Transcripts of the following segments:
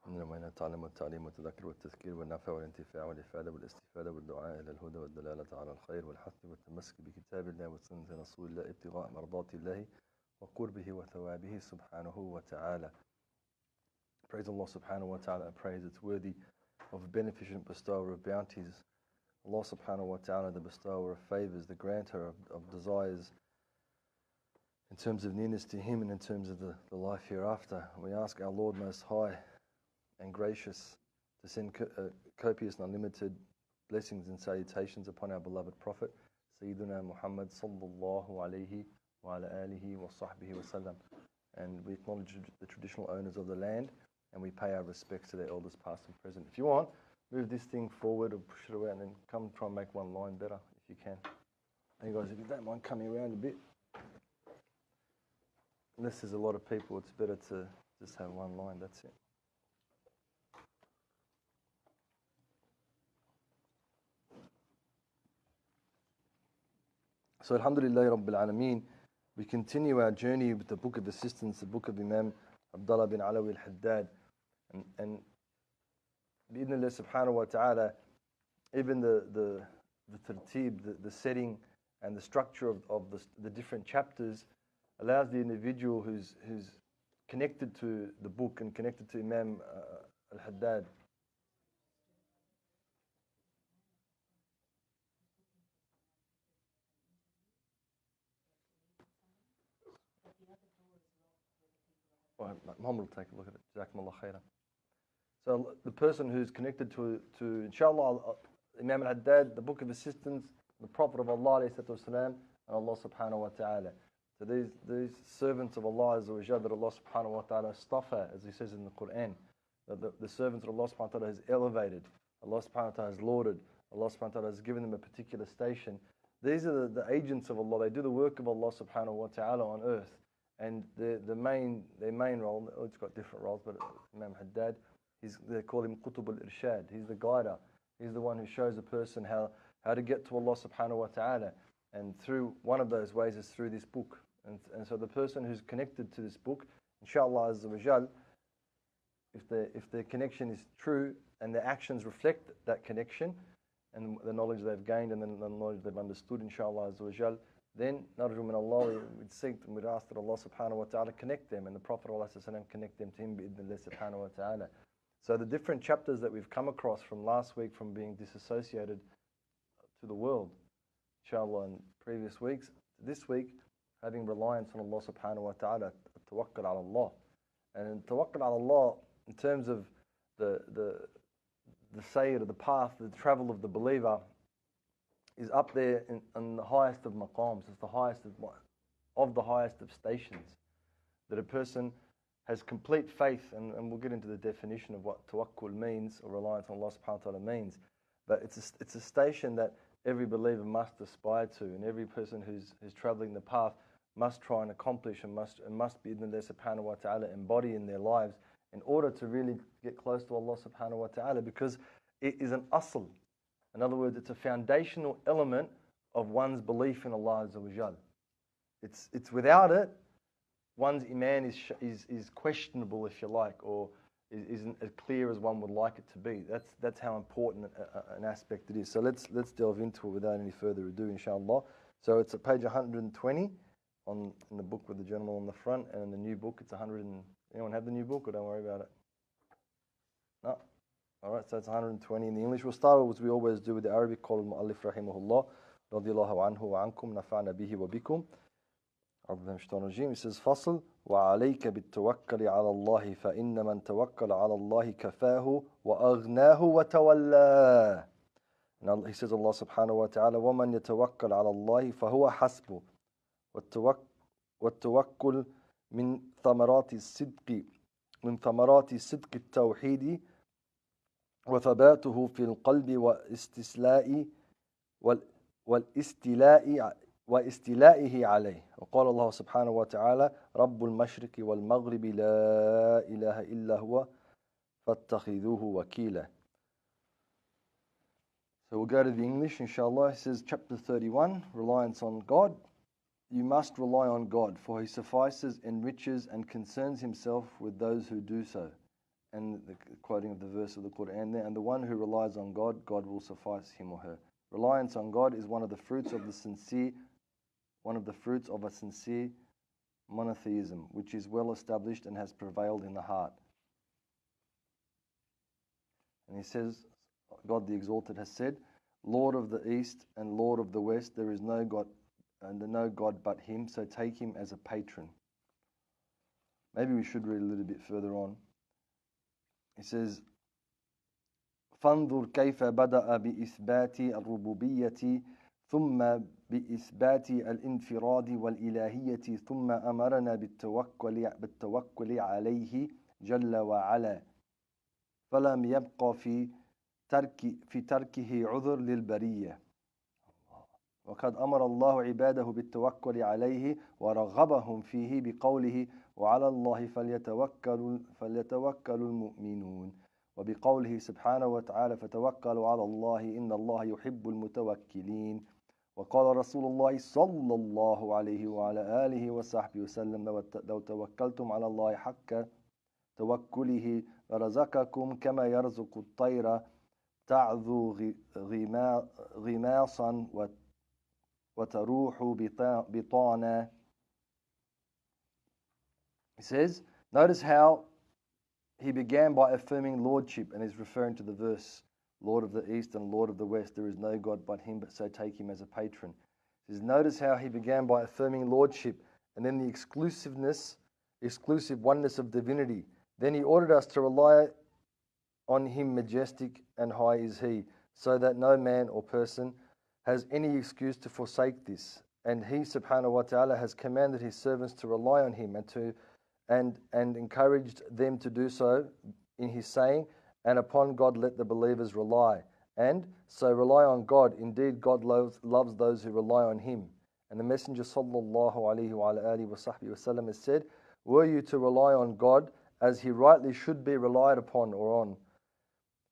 إنما التعلم والتعليم والتذكر والتذكير والنفع والانتفاع والإفادة والاستفادة والدعاء إلى الهدى والدلالة على الخير والحث والتمسك بكتاب الله وسنة رسول الله ابتغاء مرضات الله وقربه وثوابه سبحانه وتعالى. Praise Allah subhanahu wa ta'ala, praise it's worthy of beneficent bestower of bounties. Allah subhanahu wa ta'ala, the bestower of favors, the granter of desires in terms of nearness to Him and in terms of the life hereafter. We ask our Lord Most High and Gracious to send copious and unlimited blessings and salutations upon our beloved Prophet, Sayyiduna Muhammad sallallahu alayhi wa ala alihi wa sahbihi wa sallam. And we acknowledge the traditional owners of the land and we pay our respects to their elders past and present. If you want, move this thing forward or push it around and then come try and make one line better if you can. Hey guys, if you don't mind coming around a bit. Unless there's a lot of people, it's better to just have one line, that's it. So Alhamdulillah Rabbil Alameen, we continue our journey with the Book of Assistance, the Book of Imam Abdullah bin Alawi al-Haddad. And bi'idhnillah subhanahu wa ta'ala, even the tartib, the setting and the structure of the different chapters allows the individual who's connected to the book and connected to Imam al-Haddad. Muhammad will take a look at it. Jazakumullah khairan. So the person who's connected to inshallah, Imam al-Haddad, the Book of Assistance, the Prophet of Allah والسلام, and Allah subhanahu wa ta'ala. So these servants of Allah Azza wa Jalla that Allah subhanahu wa ta'ala istafa, as He says in the Qur'an, that the servants of Allah subhanahu wa ta'ala has elevated, Allah subhanahu wa ta'ala has lauded, Allah subhanahu wa ta'ala has given them a particular station. These are the agents of Allah. They do the work of Allah subhanahu wa ta'ala on earth. And their main role, it's got different roles, but Imam Haddad, they call him Qutub al-Irshad. He's the guider. He's the one who shows a person how to get to Allah subhanahu wa ta'ala. And through one of those ways is through this book. And so the person who's connected to this book, inshallah azza wa jal, if their connection is true and their actions reflect that connection and the knowledge they've gained and the knowledge they've understood, inshallah azza wa jal, then narju min Allah, we'd seek and we'd ask that Allah subhanahu wa ta'ala connect them and the Prophet connect them to him bi'idhnillah subhanahu wa ta'ala. So the different chapters that we've come across from last week from being disassociated to the world, inshallah, in previous weeks, this week having reliance on Allah subhanahu wa ta'ala, tawakkul ala Allah. And in tawakkul ala Allah, in terms of the sayyid of the path, the travel of the believer, is up there in the highest of maqams. It's the highest of the highest of stations. That a person has complete faith, and we'll get into the definition of what tawakkul means, or reliance on Allah subhanahu wa ta'ala means. But it's a station that every believer must aspire to, and every person who's traveling the path must try and accomplish and must be bi'idhnillah subhanahu wa ta'ala embody in their lives in order to really get close to Allah subhanahu wa ta'ala, because it is an asl. In other words, it's a foundational element of one's belief in Allah Azza wa Jal. It's without it, one's iman is questionable, if you like, or isn't as clear as one would like it to be. That's how important an aspect it is. So let's delve into it without any further ado, inshallah. So it's at page 120 in the book with the gentleman on the front, and in the new book it's 100. Anyone have the new book, or don't worry about it? No. All right, so it's 120 in the English. We'll start, as we always do, with the Arabic. Qala al-mu'allif rahimahullah, radiyallahu anhu wa ankum, nafa'na bihi wa bikum. He says, Fasl, وَعَلَيْكَ بِالتَّوَكَّلِ عَلَى اللَّهِ فَإِنَّ مَنْ تَوَكَّلَ عَلَى اللَّهِ كَفَاهُ وَأَغْنَاهُ وَتَوَلَّاهُ. And he says, Allah subhanahu wa ta'ala, وَمَنْ يَتَوَكَّلْ عَلَى اللَّهِ فَهُوَ حَسْبُهُ. وَالتَّوَكُّلْ مِنْ ثَمَرَاتِ صِدْقِ التَّوْحِيدِ وثباته في القلب واستيلائه عليه. وقال الله سبحانه وتعالى رب المشرق والمغرب لا إله إلا هو فاتخذوه وكيلا. So we'll go to the English, inshallah. It says, chapter 31, reliance on God. You must rely on God, for He suffices, enriches, and concerns Himself with those who do so. and the quoting of the verse of the Qur'an there, and the one who relies on God, God will suffice him or her. Reliance on God is one of the fruits of a sincere monotheism, which is well established and has prevailed in the heart. And he says, God the Exalted has said, Lord of the East and Lord of the West, there is no God but him, so take him as a patron. Maybe we should read a little bit further on. He says, فانظر كيف بدأ بإثبات الربوبية ثم بإثبات الانفراد والإلهية ثم أمرنا بالتوكل عليه جل وعلا فلم يبق في تركه عذر للبرية وقد أمر الله عباده بالتوكل عليه ورغبهم فيه بقوله وعلى الله فليتوكل المؤمنون وبقوله سبحانه وتعالى فتوكلوا على الله إن الله يحب المتوكلين وقال رسول الله صلى الله عليه وعلى آله وصحبه وسلم لو توكلتم على الله حق توكله لرزقكم كما يرزق الطير تعذو غماصا وتروح بطانا. He says, notice how he began by affirming lordship, and he's referring to the verse, Lord of the East and Lord of the West, there is no God but him, but so take him as a patron. He says, notice how he began by affirming lordship, and then the exclusive oneness of divinity. Then he ordered us to rely on him, majestic and high is he, so that no man or person has any excuse to forsake this. And he, subhanahu wa ta'ala, has commanded his servants to rely on him and encouraged them to do so in his saying, and upon God let the believers rely. And so rely on God. Indeed, God loves those who rely on him. And the Messenger sallallahu alaihi wasallam has said, were you to rely on God as he rightly should be relied upon or on,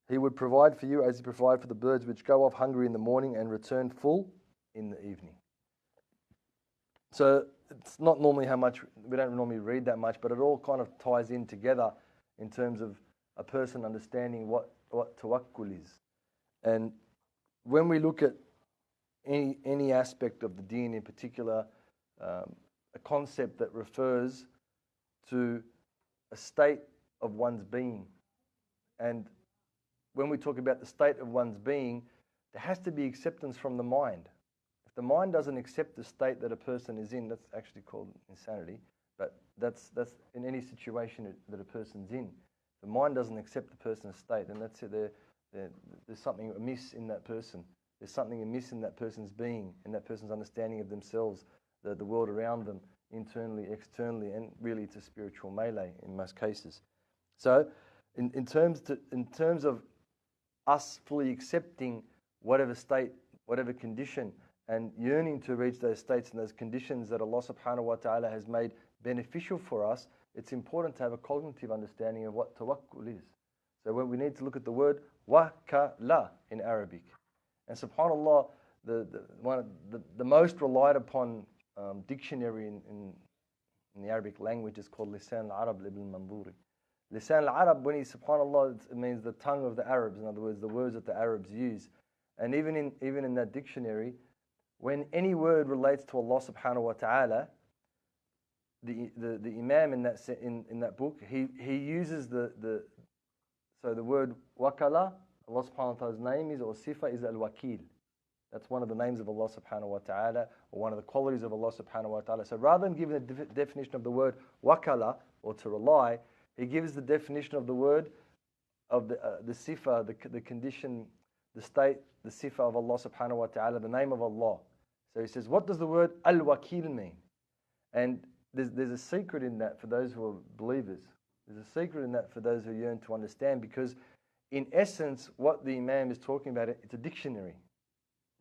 he would provide for you as he provided for the birds which go off hungry in the morning and return full in the evening. So it's not normally we don't normally read that much, but it all kind of ties in together in terms of a person understanding what tawakkul is. And when we look at any aspect of the deen in particular, a concept that refers to a state of one's being. And when we talk about the state of one's being, there has to be acceptance from the mind. If the mind doesn't accept the state that a person is in, that's actually called insanity, but that's in any situation that a person's in. The mind doesn't accept the person's state, and that's it. There's something amiss in that person. There's something amiss in that person's being, in that person's understanding of themselves, the world around them, internally, externally, and really it's a spiritual melee in most cases. So in terms of us fully accepting whatever state, whatever condition, and yearning to reach those states and those conditions that Allah subhanahu wa ta'ala has made beneficial for us, it's important to have a cognitive understanding of what tawakkul is. So when we need to look at the word wakala in Arabic. And subhanAllah, the most relied upon dictionary in the Arabic language is called Lisan al-Arab ibn Manduri. Lisan al-Arab, when subhanAllah, it means the tongue of the Arabs. In other words, the words that the Arabs use. And even in that dictionary, when any word relates to Allah subhanahu wa ta'ala, the Imam in that book, he uses the word wakala. Allah subhanahu wa ta'ala's name is, or sifa is al-wakil. That's one of the names of Allah subhanahu wa ta'ala, or one of the qualities of Allah subhanahu wa ta'ala. So rather than giving the definition of the word wakala, or to rely, he gives the definition of the word of the sifa, the condition, the state, the sifa of Allah subhanahu wa ta'ala, the name of Allah. So he says, what does the word al-wakil mean? And there's a secret in that for those who are believers. There's a secret in that for those who yearn to understand, because in essence, what the Imam is talking about, it's a dictionary,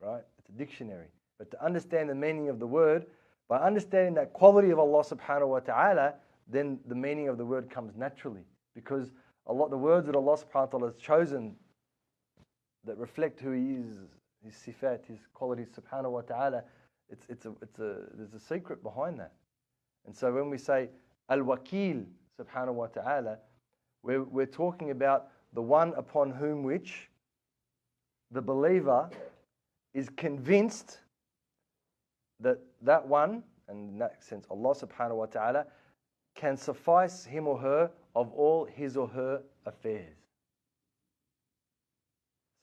right? It's a dictionary. But to understand the meaning of the word, by understanding that quality of Allah subhanahu wa ta'ala, then the meaning of the word comes naturally. Because the words that Allah subhanahu wa ta'ala has chosen that reflect who He is, His sifat, His qualities subhanahu wa ta'ala, there's a secret behind that. And so when we say al-wakil subhanahu wa ta'ala, We're talking about the one upon whom which the believer is convinced that that one, and in that sense Allah subhanahu wa ta'ala, can suffice him or her of all his or her affairs.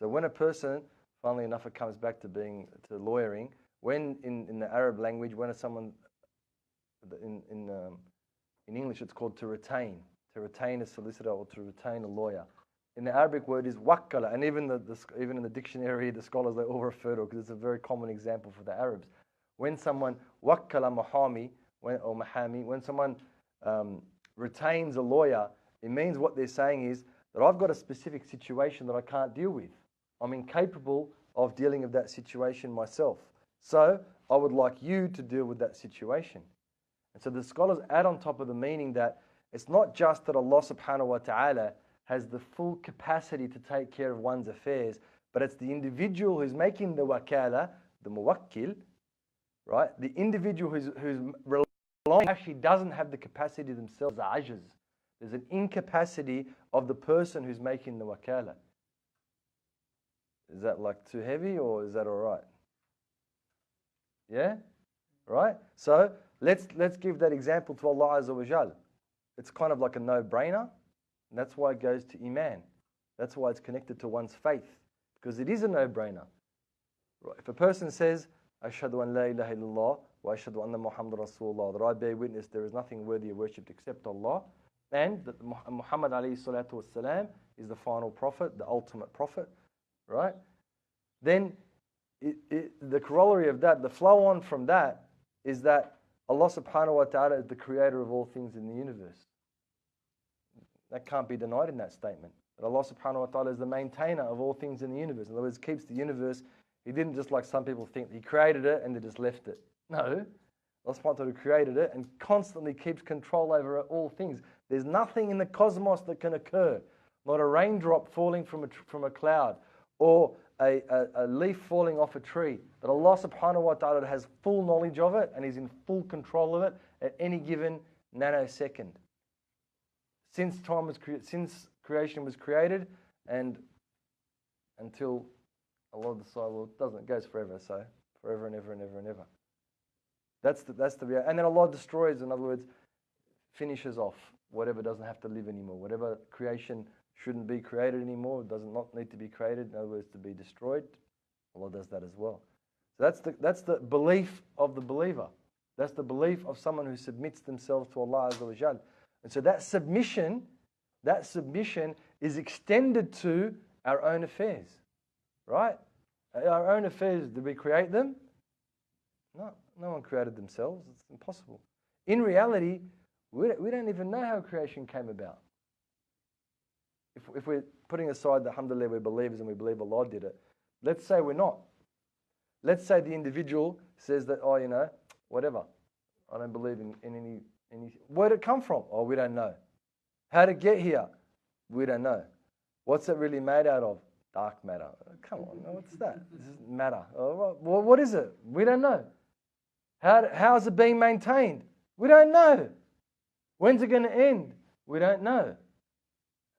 So when a person, funnily enough it comes back to lawyering, when in the Arab language, when someone, in English it's called to retain a solicitor or to retain a lawyer. In the Arabic word is wakkala, and even in the dictionary, the scholars, they all refer to it because it's a very common example for the Arabs. When someone wakkala mahami, or mahami, when someone retains a lawyer, it means what they're saying is that I've got a specific situation that I can't deal with. I'm incapable of dealing with that situation myself. So I would like you to deal with that situation. And so the scholars add on top of the meaning that it's not just that Allah subhanahu wa ta'ala has the full capacity to take care of one's affairs, but it's the individual who's making the wakala, the muwakkil, right? The individual who's relying actually doesn't have the capacity themselves, ajaz. There's an incapacity of the person who's making the wakala. Is that like too heavy or is that all right? Yeah? Right? So let's give that example to Allah Azza wa Jal. It's kind of like a no-brainer. And that's why it goes to Iman. That's why it's connected to one's faith. Because it is a no-brainer. Right? If a person says, Ashhadu an la ilaha illallah wa ashhadu anna Muhammad Rasulullah, that I bear witness there is nothing worthy of worship except Allah, and that Muhammad alayhi salatu wassalam is the final prophet, the ultimate prophet, right? Then the corollary of that, the flow on from that, is that Allah subhanahu wa ta'ala is the creator of all things in the universe. That can't be denied in that statement. That Allah subhanahu wa ta'ala is the maintainer of all things in the universe. In other words, keeps the universe. He didn't just like some people think, He created it and they just left it. No. Allah subhanahu wa ta'ala created it and constantly keeps control over all things. There's nothing in the cosmos that can occur. Not a raindrop falling from a cloud or a leaf falling off a tree. That Allah subhanahu wa ta'ala has full knowledge of it and is in full control of it at any given nanosecond. Since creation was created and until Allah decides, well, it goes forever, so forever and ever and ever and ever. That's the reality. And then Allah destroys, in other words, finishes off whatever doesn't have to live anymore. Whatever creation shouldn't be created anymore, does not need to be created, in other words, to be destroyed. Allah does that as well. So that's the belief of the believer. That's the belief of someone who submits themselves to Allah Azza wa Jal. And so that submission is extended to our own affairs, right? Our own affairs, did we create them? No one created themselves. It's impossible. In reality, we don't even know how creation came about. If we're putting aside the alhamdulillah, we're believers and we believe Allah did it, let's say we're not. Let's say the individual says that, whatever, I don't believe in any. Where did it come from? Oh, we don't know. How did it get here? We don't know. What's it really made out of? Dark matter. Come on, what's that? This is matter. Oh, well, what is it? We don't know. How is it being maintained? We don't know. When's it going to end? We don't know.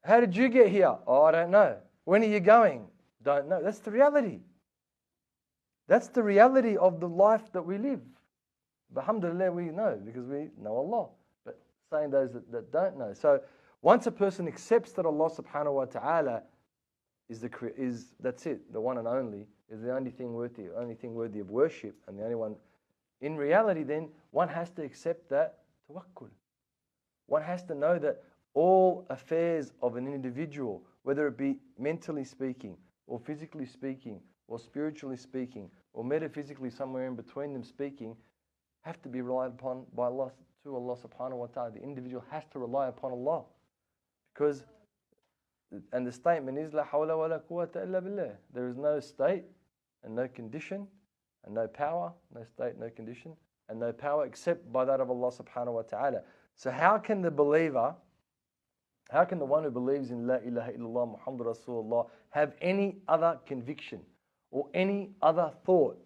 How did you get here? Oh, I don't know. When are you going? Don't know. That's the reality. That's the reality of the life that we live. But alhamdulillah, we know because we know Allah. But saying those that don't know. So once a person accepts that Allah subhanahu wa ta'ala is that's it, the one and only, is the only thing worthy of worship and the only one, in reality then one has to accept that tawakkul. One has to know that all affairs of an individual, whether it be mentally speaking or physically speaking or spiritually speaking or metaphysically somewhere in between them speaking, have to be relied upon by Allah, to Allah subhanahu wa ta'ala. The individual has to rely upon Allah. Because, and the statement is, La hawla wa la quwwata illa billah. There is no state and no condition and no power, no state, no condition, and no power except by that of Allah subhanahu wa ta'ala. So how can the believer, how can the one who believes in La ilaha illallah Muhammad Rasulullah have any other conviction or any other thought?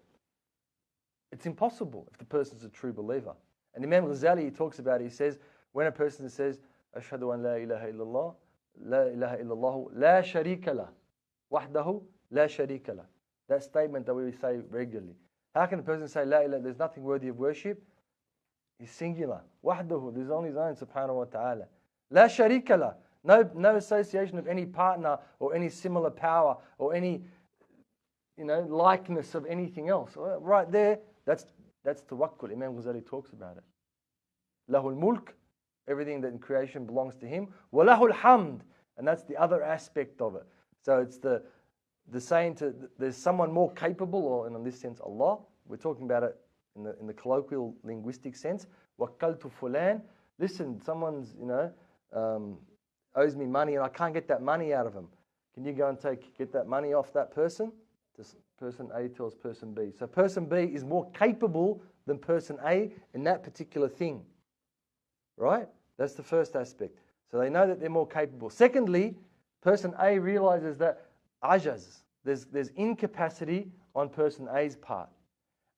It's impossible if the person's a true believer. And Imam Ghazali, he talks about it, he says, when a person says, Ashhadu an la ilaha illallah, La ilaha illallah, la sharika lah. Wahdahu, la sharika lah. That statement that we say regularly. How can a person say, La ilaha, there's nothing worthy of worship? He's singular. Wahdahu, there's only his own, subhanahu wa ta'ala. La sharika lah. No association of any partner or any similar power or any likeness of anything else. Right there, that's tawakkul. Imam Ghazali talks about it. Lahul mulk, everything that in creation belongs to him. Wa lahul hamd, and that's the other aspect of it. So it's the saying there's someone more capable, or in this sense Allah. We're talking about it in the colloquial linguistic sense. Wakkaltu fulan. Listen, someone's owes me money and I can't get that money out of him. Can you go and get that money off that person? This person A tells person B. So person B is more capable than person A in that particular thing. Right? That's the first aspect. So they know that they're more capable. Secondly, person A realizes that ajaz, there's incapacity on person A's part.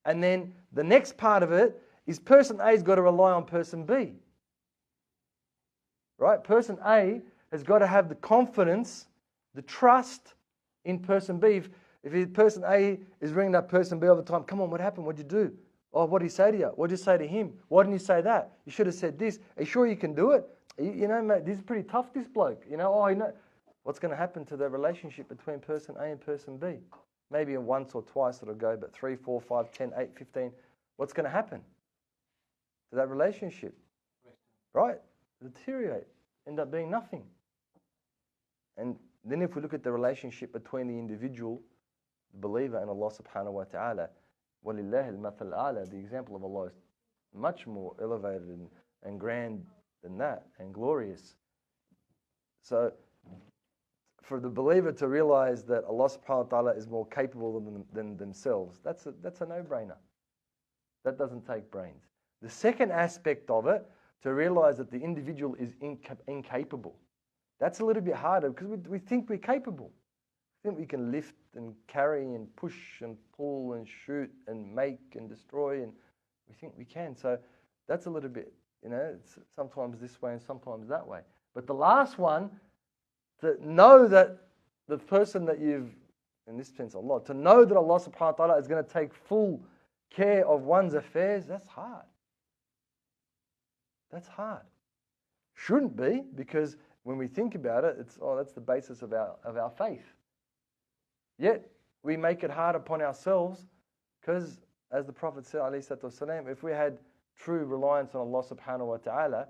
And then the next part of it is person A's got to rely on person B. Right? Person A has got to have the confidence, the trust in person B. If person A is ringing up person B all the time, come on, what happened? What'd you do? Oh, what did he say to you? What did you say to him? Why didn't you say that? You should have said this. Are you sure you can do it? Mate, this is pretty tough, this bloke. What's going to happen to the relationship between person A and person B? Maybe once or twice it'll go, but 3, 4, 5, 10, 8, 15. What's going to happen to that relationship? Right? It'll deteriorate, end up being nothing. And then if we look at the relationship between the individual, the believer, and Allah subhanahu wa ta'ala, وَلِلَّهِ الْمَثَلْ الْأَعْلَى, the example of Allah is much more elevated and grand than that, and glorious. So, for the believer to realize that Allah subhanahu wa ta'ala is more capable than themselves, that's a no-brainer. That doesn't take brains. The second aspect of it, to realize that the individual is incapable. That's a little bit harder because we think we're capable. We think we can lift and carry and push and pull and shoot and make and destroy, and we think we can. So that's a little bit, it's sometimes this way and sometimes that way. But the last one, to know that the person that you've, in this sense Allah, to know that Allah subhanahu wa ta'ala is going to take full care of one's affairs, that's hard. That's hard. Shouldn't be, because when we think about it, that's the basis of our faith. Yet we make it hard upon ourselves because, as the Prophet said, ﷺ, if we had true reliance on Allah subhanahu wa ta'ala,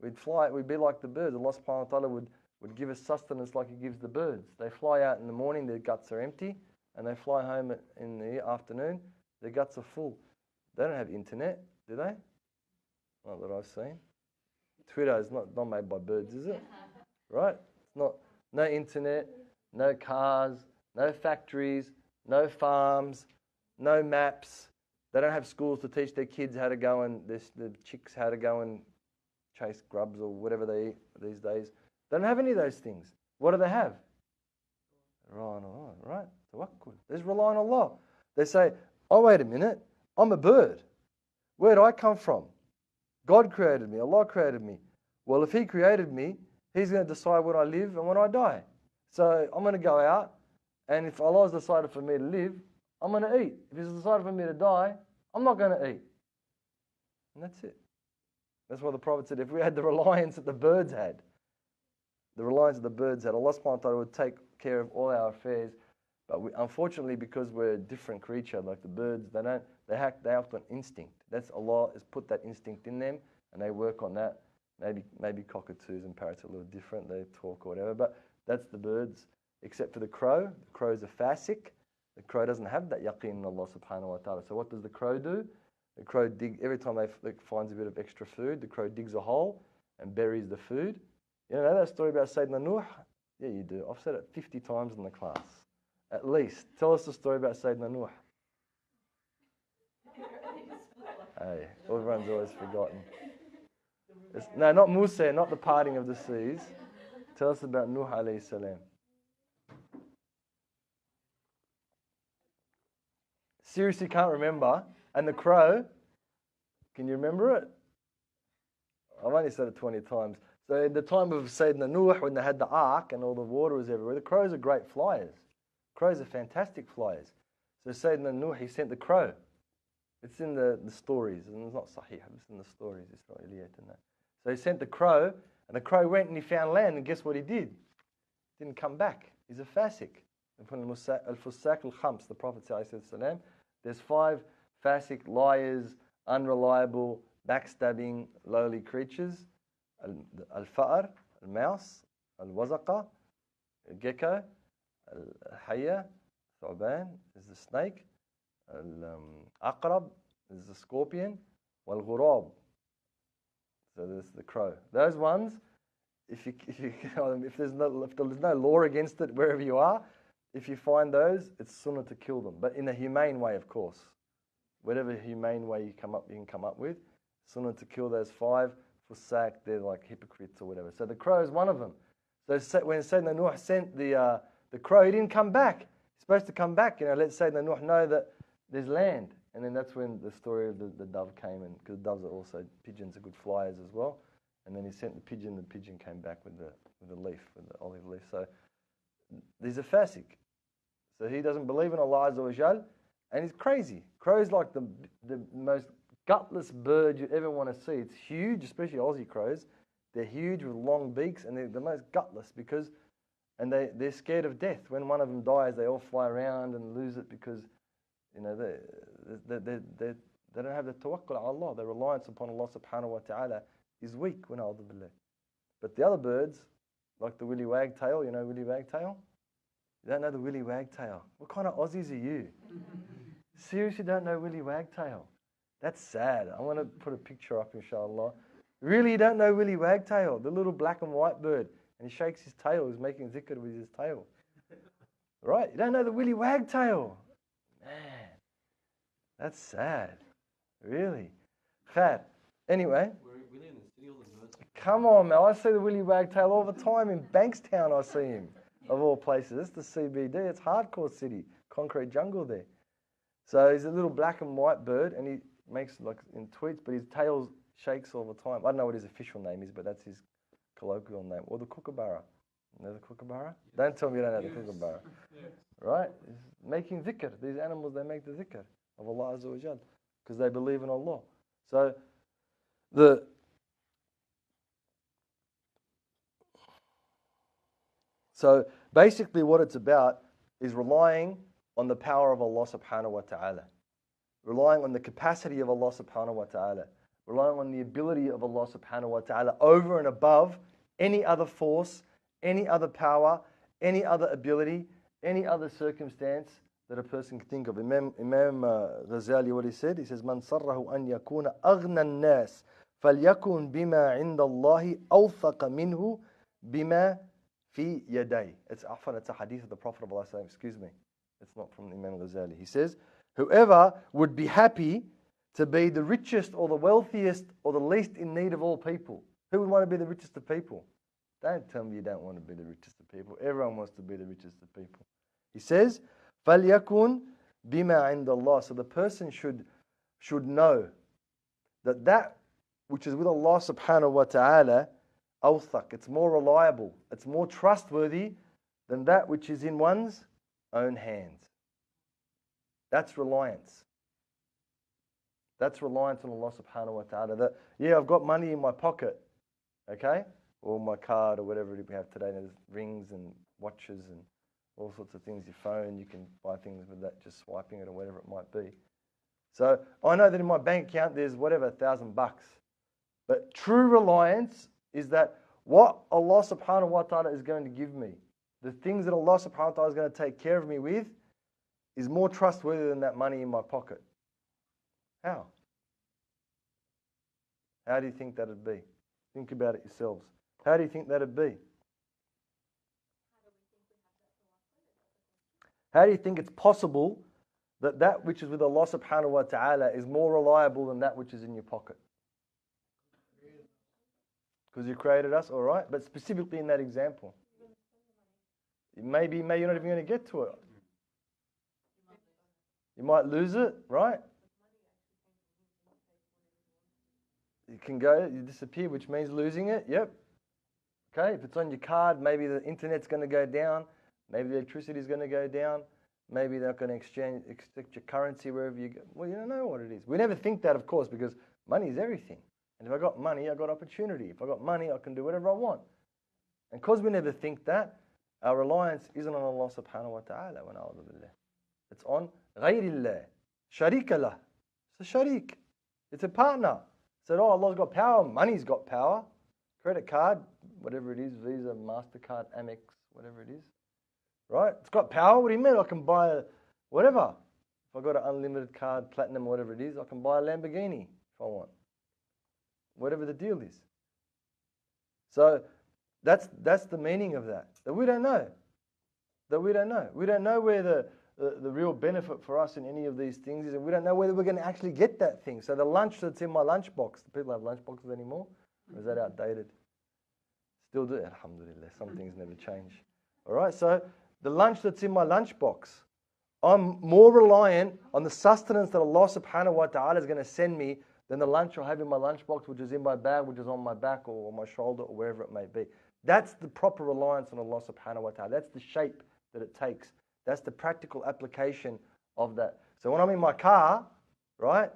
we'd be like the birds. Allah subhanahu wa ta'ala would give us sustenance like He gives the birds. They fly out in the morning, their guts are empty, and they fly home in the afternoon, their guts are full. They don't have internet, do they? Not that I've seen. Twitter is not made by birds, is it? Right? It's not. No internet, no cars, no factories, no farms, no maps. They don't have schools to teach their kids how to go and the chicks how to go and chase grubs or whatever they eat these days. They don't have any of those things. What do they have? Rely on Allah, right? Tawakkul. They just rely on Allah. They say, oh, wait a minute, I'm a bird. Where do I come from? God created me, Allah created me. Well, if He created me, He's going to decide when I live and when I die. So I'm going to go out, and if Allah has decided for me to live, I'm going to eat. If He's decided for me to die, I'm not going to eat. And that's it. That's why the Prophet said, if we had the reliance that the birds had, Allah subhanahu wa ta'ala would take care of all our affairs. But unfortunately, because we're a different creature, like the birds, they act on instinct. That's Allah has put that instinct in them, and they work on that. Maybe cockatoos and parrots are a little different. They talk or whatever, but that's the birds. Except for the crow. The crow's a fasik. The crow doesn't have that yaqeen in Allah subhanahu wa ta'ala. So what does the crow do? The crow every time they finds a bit of extra food, the crow digs a hole and buries the food. You know that story about Sayyidina Nuh? Yeah, you do. I've said it 50 times in the class. At least. Tell us the story about Sayyidina Nuh. Hey, everyone's always forgotten. No, not Musa, not the parting of the seas. Tell us about Nuh alayhi salam. Seriously can't remember. And the crow, can you remember it? I've only said it 20 times. So in the time of Sayyidina Nuh, when they had the ark and all the water was everywhere, the crows are great flyers. Crows are fantastic flyers. So Sayyidina Nuh, he sent the crow. It's in the stories, and it's not Sahih, it's in the stories, Israeliyat and that. So he sent the crow, and the crow went and he found land, and guess what he did? Didn't come back. He's a fasik. Al-Fusaq al-Khams, the Prophet ﷺ, there's 5 fasik, liars, unreliable, backstabbing, lowly creatures. Al-Fa'ar, al-Mouse, al-Wazaqa, al-Gecko, al-Hayya, Thu'ban is the snake, al-Aqrab is the scorpion, wal-Ghurab, so there's the crow. Those ones, if there's no law against it wherever you are, if you find those, it's sunnah to kill them, but in a humane way, of course. Whatever humane way you can come up with, sunnah to kill those 5 fusaq, they're like hypocrites or whatever. So the crow is one of them. So when Sayyidina Nuh sent the crow, he didn't come back. He's supposed to come back, let Sayyidina Nuh know that there's land. And then that's when the story of the dove came in, because doves are also, pigeons are good flyers as well. And then he sent the pigeon came back with the leaf, with the olive leaf. So these are fasik. So he doesn't believe in Allah Azza wa Jal, and he's crazy. Crow's like the most gutless bird you ever want to see. It's huge, especially Aussie crows. They're huge with long beaks, and they're the most gutless because, and they're scared of death. When one of them dies, they all fly around and lose it because, they don't have the tawakkul on Allah. Their reliance upon Allah subhanahu wa ta'ala is weak. But the other birds, like the willy wagtail, willy wagtail? You don't know the willy wagtail. What kind of Aussies are you? Seriously don't know willy wagtail? That's sad. I want to put a picture up, inshallah. Really, you don't know willy wagtail, the little black and white bird, and he shakes his tail. He's making zikr with his tail. Right? You don't know the willy wagtail? Man, that's sad. Really. Khair. Anyway. Come on, man. I see the willy wagtail all the time in Bankstown. I see him, of all places. It's the CBD. It's hardcore city, concrete jungle there. So he's a little black and white bird, and he makes like in tweets, but his tail shakes all the time. I don't know what his official name is, but that's his colloquial name. Or the kookaburra. You know the kookaburra? Don't tell me you don't know the kookaburra. Yes. Right? He's making dhikr. These animals, they make the dhikr of Allah Azza wa Jal because they believe in Allah. So basically what it's about is relying on the power of Allah subhanahu wa ta'ala. Relying on the capacity of Allah subhanahu wa ta'ala. Relying on the ability of Allah subhanahu wa ta'ala over and above any other force, any other power, any other ability, any other circumstance that a person can think of. Imam Ghazali, what he said, he says, "Man sarrahu an yakuna aghna an-nas, falyakun bima 'inda Allahi awthaqa minhu bima fi yaday." It's a hadith of the Prophet of Allah, excuse me. It's not from Imam Ghazali. He says, whoever would be happy to be the richest or the wealthiest or the least in need of all people. Who would want to be the richest of people? Don't tell me you don't want to be the richest of people. Everyone wants to be the richest of people. He says, فَلْيَكُنْ بِمَا عِنْدَ اللَّهِ. So the person should know that which is with Allah subhanahu wa ta'ala, awthaq, it's more reliable, it's more trustworthy than that which is in one's own hands. That's reliance. That's reliance on Allah subhanahu wa ta'ala. That, yeah, I've got money in my pocket, okay? Or my card or whatever we have today. There's rings and watches and all sorts of things. Your phone, you can buy things with that, just swiping it or whatever it might be. So I know that in my bank account there's whatever, $1,000. But true reliance is that what Allah subhanahu wa ta'ala is going to give me, the things that Allah subhanahu wa ta'ala is going to take care of me with, is more trustworthy than that money in my pocket. How? How do you think that would be? Think about it yourselves. How do you think that would be? How do you think it's possible that which is with Allah subhanahu wa ta'ala is more reliable than that which is in your pocket? Because you created us, all right, but specifically in that example. Maybe you're not even going to get to it. You might lose it, right? You can go, you disappear, which means losing it, yep. Okay, if it's on your card, maybe the internet's going to go down, maybe the electricity is going to go down, maybe they're going to accept your currency wherever you go. Well, you don't know what it is. We never think that, of course, because money is everything. And if I got money, I got opportunity. If I got money, I can do whatever I want. And because we never think that, our reliance isn't on Allah subhanahu wa ta'ala. It's on ghayrillah, sharika lah. It's a sharik. It's a partner. Said, oh, Allah's got power, money's got power. Credit card, whatever it is, Visa, MasterCard, Amex, whatever it is. Right? It's got power. What do you mean? I can buy whatever. If I got an unlimited card, platinum, whatever it is, I can buy a Lamborghini if I want. Whatever the deal is. So that's the meaning of that. That we don't know. That we don't know. We don't know where the real benefit for us in any of these things is, and we don't know whether we're going to actually get that thing. So the lunch that's in my lunchbox, do people have lunchboxes anymore? Or is that outdated? Still do? Alhamdulillah, some things never change. All right, so the lunch that's in my lunchbox, I'm more reliant on the sustenance that Allah subhanahu wa ta'ala is going to send me than the lunch I have in my lunchbox, which is in my bag, which is on my back or on my shoulder or wherever it may be. That's the proper reliance on Allah subhanahu wa ta'ala. That's the shape that it takes. That's the practical application of that. So when I'm in my car, right,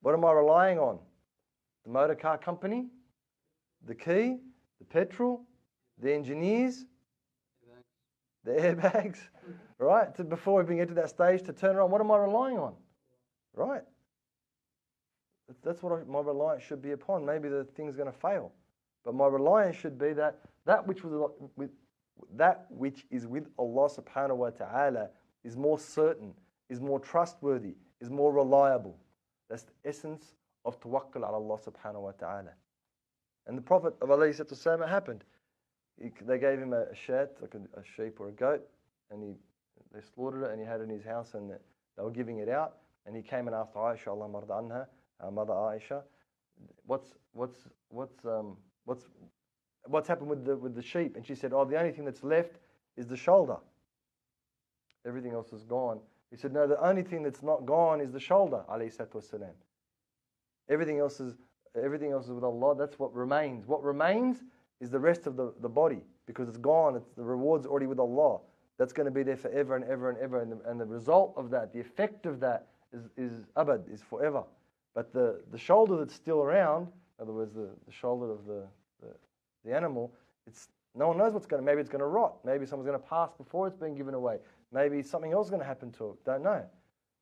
what am I relying on? The motor car company, the key, the petrol, the engineers, the airbags, right? Before we get to that stage to turn it on, what am I relying on? Right? That's what my reliance should be upon. Maybe the thing's going to fail. But my reliance should be that which is with Allah subhanahu wa ta'ala is more certain, is more trustworthy, is more reliable. That's the essence of tawakkul ala Allah subhanahu wa ta'ala. And the Prophet of alayhi salatu wasalam, it happened. They gave him a shat, like a sheep or a goat, and they slaughtered it and he had it in his house and they were giving it out. And he came and asked Aisha, Allah marda anha, our mother Aisha, what's happened with the sheep? And she said, oh, the only thing that's left is the shoulder. Everything else is gone. He said, no, the only thing that's not gone is the shoulder, alayhi salatu wasalam. Everything else is with Allah. That's what remains. What remains is the rest of the body, because it's gone. The reward's already with Allah. That's going to be there forever and ever and ever. And the result of that, the effect of that is abad, is forever. But the shoulder that's still around, in other words, the shoulder of the animal, no one knows what's going to. Maybe it's going to rot. Maybe someone's going to pass before it's been given away. Maybe something else is going to happen to it. Don't know.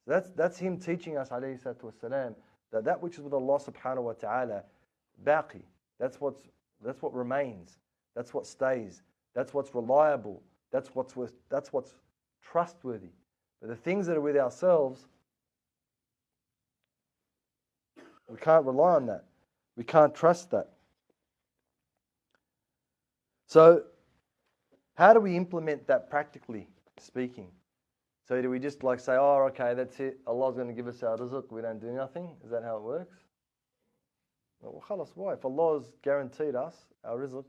So that's him teaching us, alayhi salatu wasalam, that which is with Allah subhanahu wa ta'ala, baqi. That's what remains. That's what stays. That's what's reliable. That's what's trustworthy. But the things that are with ourselves, we can't rely on that. We can't trust that. So, how do we implement that practically speaking? So do we just say, oh, okay, that's it. Allah's going to give us our rizq. We don't do nothing. Is that how it works? Well, khalas, why? If Allah's guaranteed us our rizq,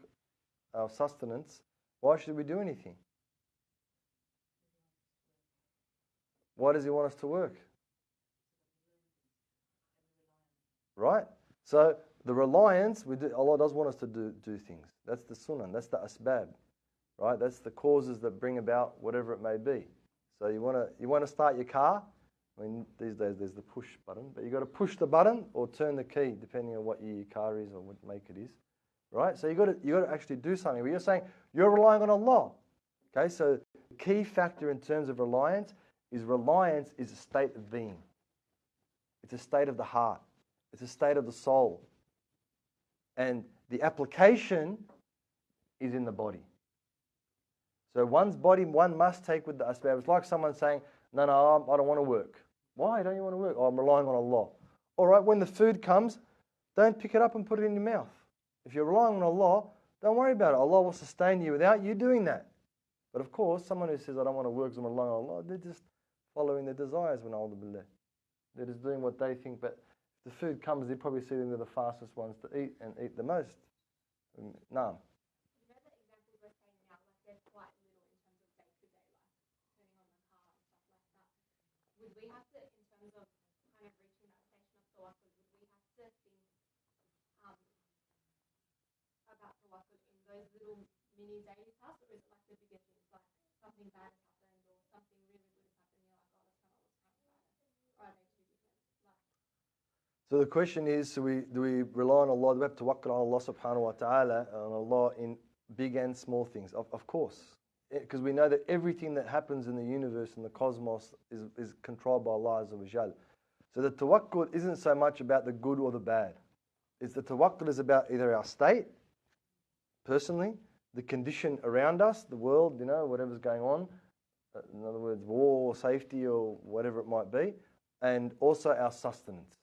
our sustenance, why should we do anything? Why does He want us to work? Right? So the reliance, Allah does want us to do things. That's the sunnah. That's the asbab. Right? That's the causes that bring about whatever it may be. So you want to start your car. I mean, these days there's the push button, but you've got to push the button or turn the key, depending on what your car is or what make it is. Right? So you got to actually do something. But you're saying you're relying on Allah. Okay? So the key factor in terms of reliance is a state of being. It's a state of the heart. It's a state of the soul. And the application is in the body. So one's body, one must take with the asbab. It's like someone saying, no, I don't want to work. Why don't you want to work? Oh, I'm relying on Allah. All right, when the food comes, don't pick it up and put it in your mouth. If you're relying on Allah, don't worry about it. Allah will sustain you without you doing that. But of course, someone who says, I don't want to work because I'm relying on Allah, they're just following their desires. They're just doing what they think. But if the food comes, they probably see them they're the fastest ones to eat and eat the most. No. Would we have to, in terms of kind of reaching that station of tawakkul, would we have to think about tawakkul in those little mini daily tasks, or is it like the bigger things, like something bad has happened or something really good has happened, you're like, oh, let's kind of ibadah. Or are they two different? Like, So the question is, do we rely on Allah? Do we have to tawakkul on Allah subhanahu wa ta'ala, on Allah in big and small things? Of course. Because we know that everything that happens in the universe and the cosmos is controlled by Allah Azza wa Jal. So the tawakkul isn't so much about the good or the bad. It's the tawakkul is about either our state, personally, the condition around us, the world, whatever's going on. In other words, war or safety or whatever it might be. And also our sustenance.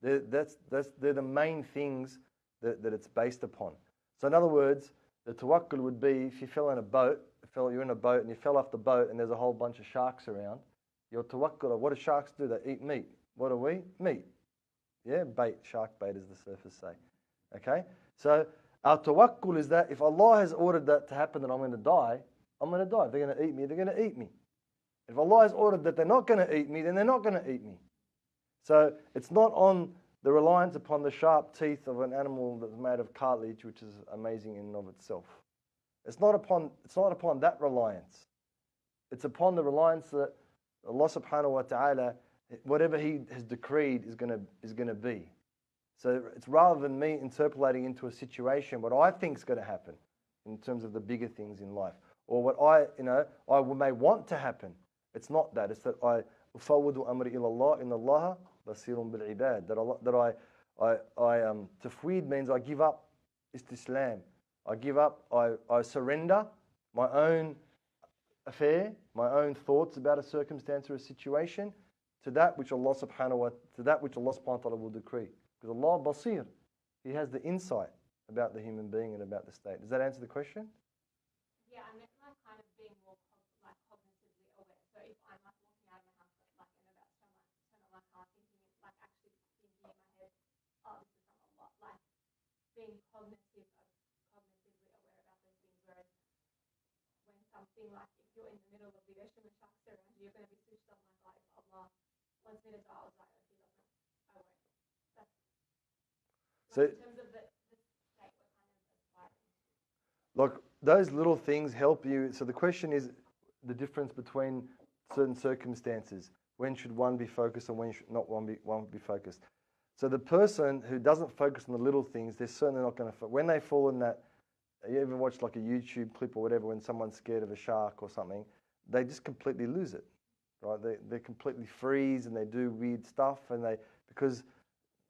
They're the main things that it's based upon. So in other words, the tawakkul would be if you fell in a boat, you're in a boat and you fell off the boat and there's a whole bunch of sharks around. Your tawakkul, what do sharks do? They eat meat. What do we? Meat. Yeah, bait, shark bait as the surfers say. Okay? So our tawakkul is that if Allah has ordered that to happen, that I'm going to die, I'm going to die. If they're going to eat me, they're going to eat me. If Allah has ordered that they're not going to eat me, then they're not going to eat me. So it's not on the reliance upon the sharp teeth of an animal that's made of cartilage, which is amazing in and of itself. It's not upon that reliance. It's upon the reliance that Allah subhanahu wa ta'ala, whatever He has decreed is going to be. So it's rather than me interpolating into a situation what I think is going to happen in terms of the bigger things in life, or what I may want to happen. It's not that. It's that I ufawwidu amri ila Allah, inna Allah basirun bil ibad. That I tafweed means I give up istislam. I give up, I surrender my own affair, my own thoughts about a circumstance or a situation to that which Allah subhanahu wa ta'ala will decree. Because Allah basir, He has the insight about the human being and about the state. Does that answer the question? yeah, I meant like kind of being more cognitively aware. So if I'm like walking out of my house like and about to turn on my car, thinking like actually thinking in my head, oh, this is from Allah. Like being cognitively aware about those things. Whereas when something like if you're in the middle of the ocean with sharks around you, you're going to be switched on like, oh, if Allah wants me to die, I'll die. If He doesn't, I won't. That's So, in terms of the state we're kind of aspiring to. look, those little things help you. So the question is the difference between certain circumstances. When should one be focused and when should not one be focused? So the person who doesn't focus on the little things, they're certainly not going to. When they fall in that, you ever watch like a YouTube clip or whatever when someone's scared of a shark or something, they just completely lose it, right? They completely freeze and they do weird stuff because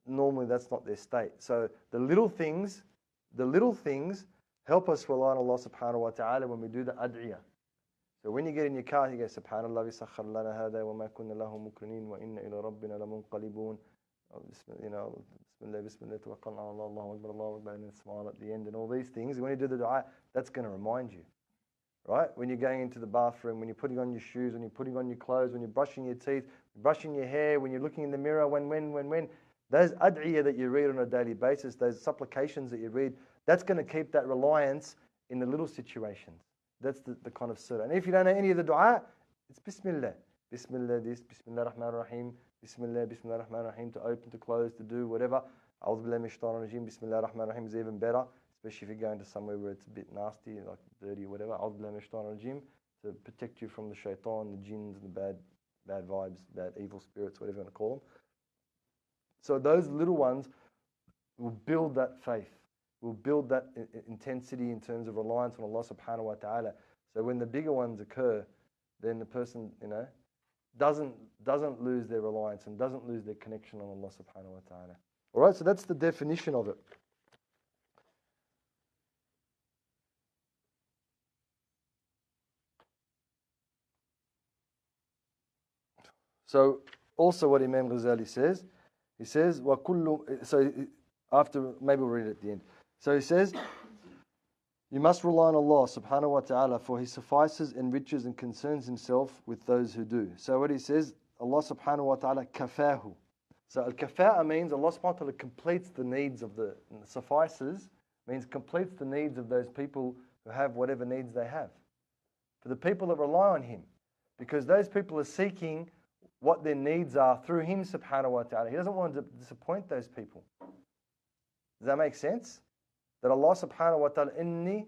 normally that's not their state. So the little things help us rely on Allah subhanahu wa ta'ala when we do the ad'iyah. So when you get in your car, you go, Subhanallah, sakhar lana hada wa ma kunna lahu mukrinin wa inna ila rabbina lamunqalibun. Bismillah, tawakkalna ala Allah, Allahu Akbar, Allahu Akbar, and then smile at the end and all these things. When you do the dua, that's going to remind you, right? When you're going into the bathroom, when you're putting on your shoes, when you're putting on your clothes, when you're brushing your teeth, brushing your hair, when you're looking in the mirror, when, those ad'iyah that you read on a daily basis, those supplications that you read, that's going to keep that reliance in the little situations. That's the kind of surah. And if you don't know any of the dua, it's Bismillah. Bismillah this, Bismillah Rahman Rahim, Bismillah Rahman Rahim, to open, to close, to do whatever. A'udhu billahi minash shaitanir rajim, Bismillah Rahman Rahim is even better, especially if you're going to somewhere where it's a bit nasty, like dirty or whatever. A'udhu billahi minash shaitanir rajim, to protect you from the shaitan, the jinns, and the bad vibes, bad evil spirits, whatever you want to call them. So those little ones will build that faith, will build that intensity in terms of reliance on Allah subhanahu wa ta'ala. So when the bigger ones occur, then the person, doesn't lose their reliance and doesn't lose their connection on Allah subhanahu wa ta'ala. All right, so that's the definition of it. So also what Imam Ghazali says, he says, so after, maybe we'll read it at the end. So he says, you must rely on Allah subhanahu wa ta'ala, for He suffices, enriches and concerns Himself with those who do. So what he says, Allah subhanahu wa ta'ala kafahu. So al-kafa'a means Allah subhanahu wa ta'ala completes the needs of suffices means completes the needs of those people who have whatever needs they have. For the people that rely on Him. Because those people are seeking what their needs are through Him subhanahu wa ta'ala. He doesn't want to disappoint those people. Does that make sense? that Allah subhanahu wa ta'ala, Inna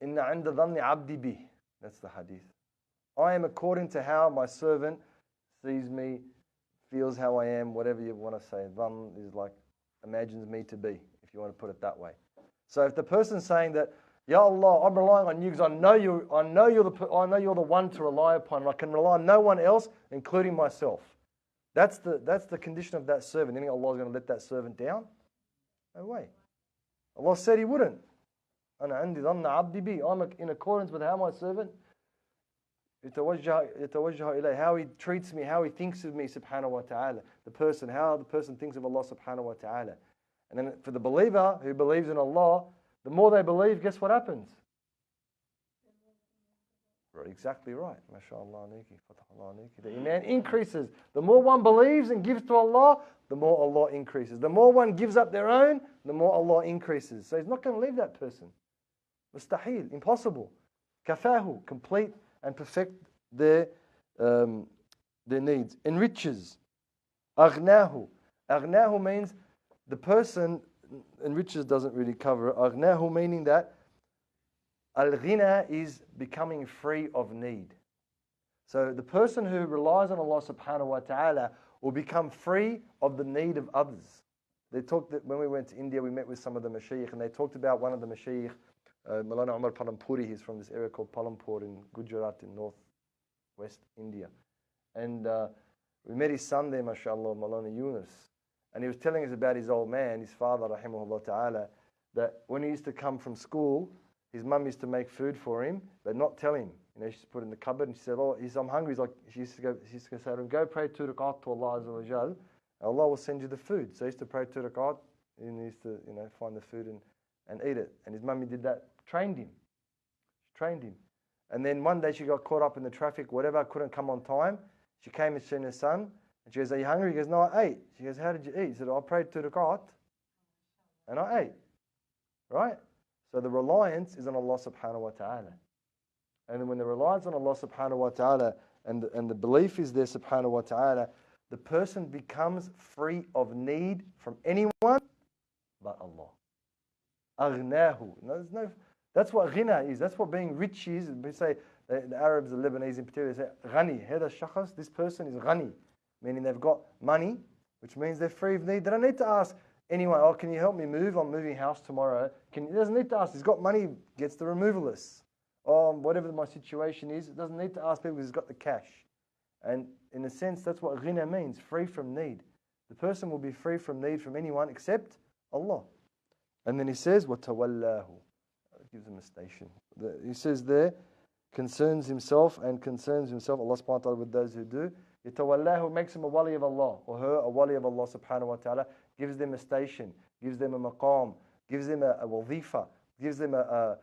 'inda dhanni 'abdi bi. That's the hadith. I am according to how my servant sees me, feels how I am, whatever you want to say. Dhann is like imagines me to be, if you want to put it that way. So if the person's saying that, Ya Allah, I'm relying on you because I know you're the one to rely upon, and I can rely on no one else, including myself. That's the condition of that servant. You think Allah is going to let that servant down? No way. Allah said He wouldn't. I'm in accordance with how my servant how he treats me, how he thinks of me, subhanahu wa ta'ala. How the person thinks of Allah subhanahu wa ta'ala. And then for the believer who believes in Allah, the more they believe, guess what happens? Right, exactly right. MashaAllah alayki. The iman increases. The more one believes and gives to Allah, the more Allah increases. The more one gives up their own, the more Allah increases. So He's not going to leave that person. Mustahil, impossible. Kafahu, complete and perfect their needs. Enriches. Aghnahu. Aghnahu means the person, enriches doesn't really cover it. Aghnahu meaning that al-ghina is becoming free of need. So the person who relies on Allah subhanahu wa ta'ala will become free of the need of others. They talked that when we went to India, we met with some of the mashaykh, and they talked about one of the mashaykh, Maulana Umar Palampuri. He's from this area called Palampur in Gujarat in northwest India. And we met his son there, mashallah, Maulana Yunus. And he was telling us about his old man, his father, rahimahullah ta'ala, that when he used to come from school, his mum used to make food for him, but not tell him. You know, she used to put it in the cupboard, and she said, "Oh, I'm hungry." He's like, she used to say to him, "Go pray 2 rak'at to Allah Azza wa Jal. Allah will send you the food." So he used to pray 2 rak'at, and he used to, find the food and eat it. And his mummy did that, trained him. And then one day she got caught up in the traffic, whatever, couldn't come on time. She came and seen her son, and she goes, "Are you hungry?" He goes, "No, I ate." She goes, "How did you eat?" He said, "I prayed 2 rak'at, and I ate." Right? So the reliance is on Allah subhanahu wa ta'ala. And then when the reliance on Allah subhanahu wa ta'ala and the belief is there subhanahu wa ta'ala, the person becomes free of need from anyone but Allah. Aghnahu. That's what ghina is. That's what being rich is. We say, the Arabs, the Lebanese in particular, they say, ghani. Hada shakhas, this person is ghani. Meaning they've got money, which means they're free of need. They don't need to ask anyone, "Oh, can you help me move? I'm moving house tomorrow." He doesn't need to ask. He's got money, gets the removalists. Or whatever my situation is, it doesn't need to ask people because he's got the cash. And in a sense, that's what ghina means, free from need. The person will be free from need from anyone except Allah. And then he says, وَتَوَلَّاهُ. Gives him a station. He says there, concerns himself. Allah subhanahu wa ta'ala with those who do. يَتَوَلَّاهُ makes him a wali of Allah, or her a wali of Allah subhanahu wa ta'ala, gives them a station, gives them a maqam, gives them a wazifa, gives them a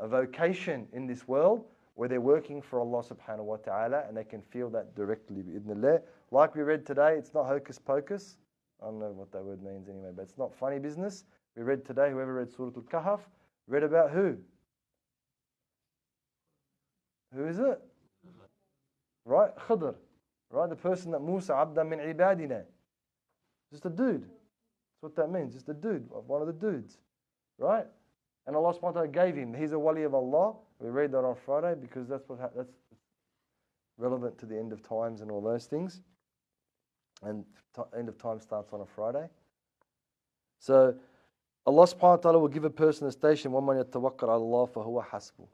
vocation in this world where they're working for Allah subhanahu wa ta'ala, and they can feel that directly. Like we read today, it's not hocus pocus. I don't know what that word means anyway, but it's not funny business. We read today, whoever read Surah Al-Kahf, read about who? Who is it? Right? Khidr. Right? The person that Musa, abda min ibadina. Just a dude. That's what that means. Just a dude. One of the dudes. Right? And Allah subhanahu wa ta'ala gave him. He's a wali of Allah. We read that on Friday because that's relevant to the end of times and all those things. And end of time starts on a Friday. So Allah subhanahu wa ta'ala will give a person a station. وَمَنْ يَتَوَكَّلْ عَلَى اللَّهِ فَهُوَ حَسْبُهُ.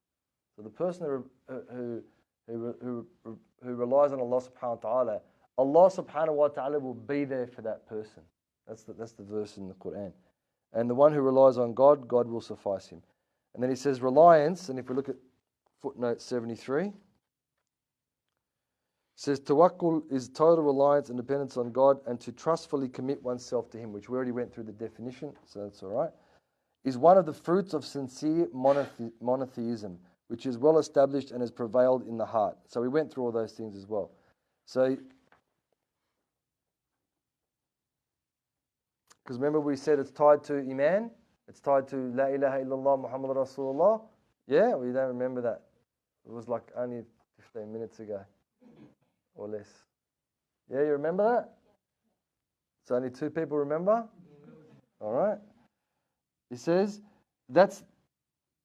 So the person who relies on Allah subhanahu wa ta'ala, Allah subhanahu wa ta'ala will be there for that person. That's the verse in the Qur'an. And the one who relies on God, God will suffice him. And then he says reliance, and if we look at footnote 73, it says tawakkul is total reliance and dependence on God and to trustfully commit oneself to Him, which we already went through the definition, so that's all right, is one of the fruits of sincere monotheism, which is well established and has prevailed in the heart. So we went through all those things as well. So, because remember we said it's tied to Iman, it's tied to La ilaha illallah Muhammad Rasulullah. Yeah, we don't remember that. It was like only 15 minutes ago or less. Yeah, you remember that? So only 2 people remember? All right. He says, that's,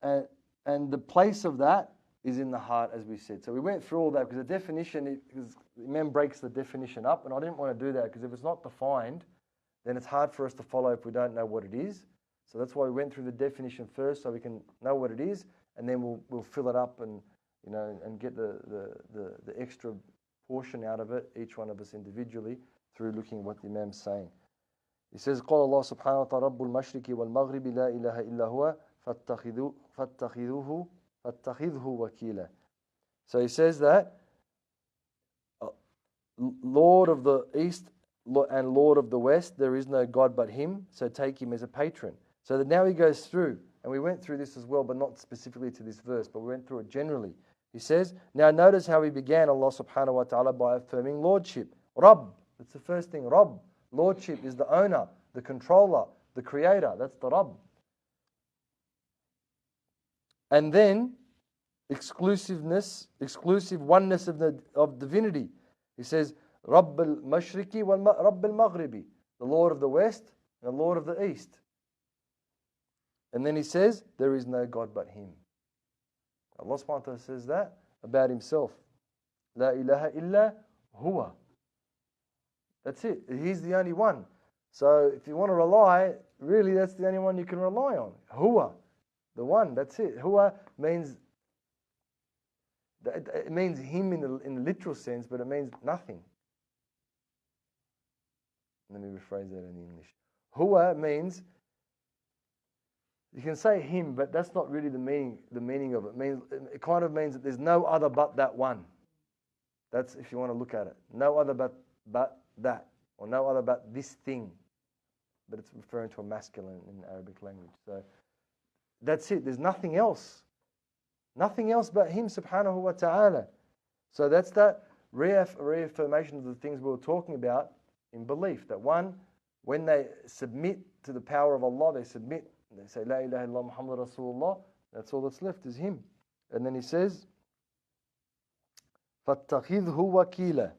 and the place of that is in the heart, as we said. So we went through all that because the definition, because Imam breaks the definition up, and I didn't want to do that because if it's not defined, then it's hard for us to follow if we don't know what it is. So that's why we went through the definition first, so we can know what it is, and then we'll fill it up and and get the extra portion out of it, each one of us individually, through looking at what the Imam's saying. He says, قال الله سبحانه وتعالى رب المشرق والمغرب لا إله إلا هو فاتخذه وكيلا. So he says that Lord of the East and Lord of the West, there is no God but Him, so take Him as a patron. So that now he goes through, and we went through this as well, but not specifically to this verse, but we went through it generally. He says, now notice how he began Allah subhanahu wa ta'ala by affirming lordship. Rabb, that's the first thing. Rabb, lordship is the owner, the controller, the creator. That's the Rabb. And then exclusive oneness of divinity. He says, Rabb al-Mashriqi wal Rabb al-Maghribi, the Lord of the West and the Lord of the East. And then he says, there is no God but Him. Allah subhanahu wa ta'ala says that about Himself. La ilaha illa huwa. That's it. He's the only one. So if you want to rely, really that's the only one you can rely on. Huwa, the one, that's it. Huwa means, it means Him in the literal sense, but it means nothing. Let me rephrase that in English. Huwa means, you can say Him, but that's not really the meaning of it. It kind of means that there's no other but that one. That's if you want to look at it. No other but that. Or no other but this thing. But it's referring to a masculine in the Arabic language. So that's it. There's nothing else. Nothing else but Him subhanahu wa ta'ala. So that's that reaffirmation of the things we were talking about in belief. That one, when they submit to the power of Allah, they submit. They say, La ilaha illallah Muhammad Rasulullah. That's all that's left is Him. And then he says, فَاتَّخِذْهُ وَكِيلًا.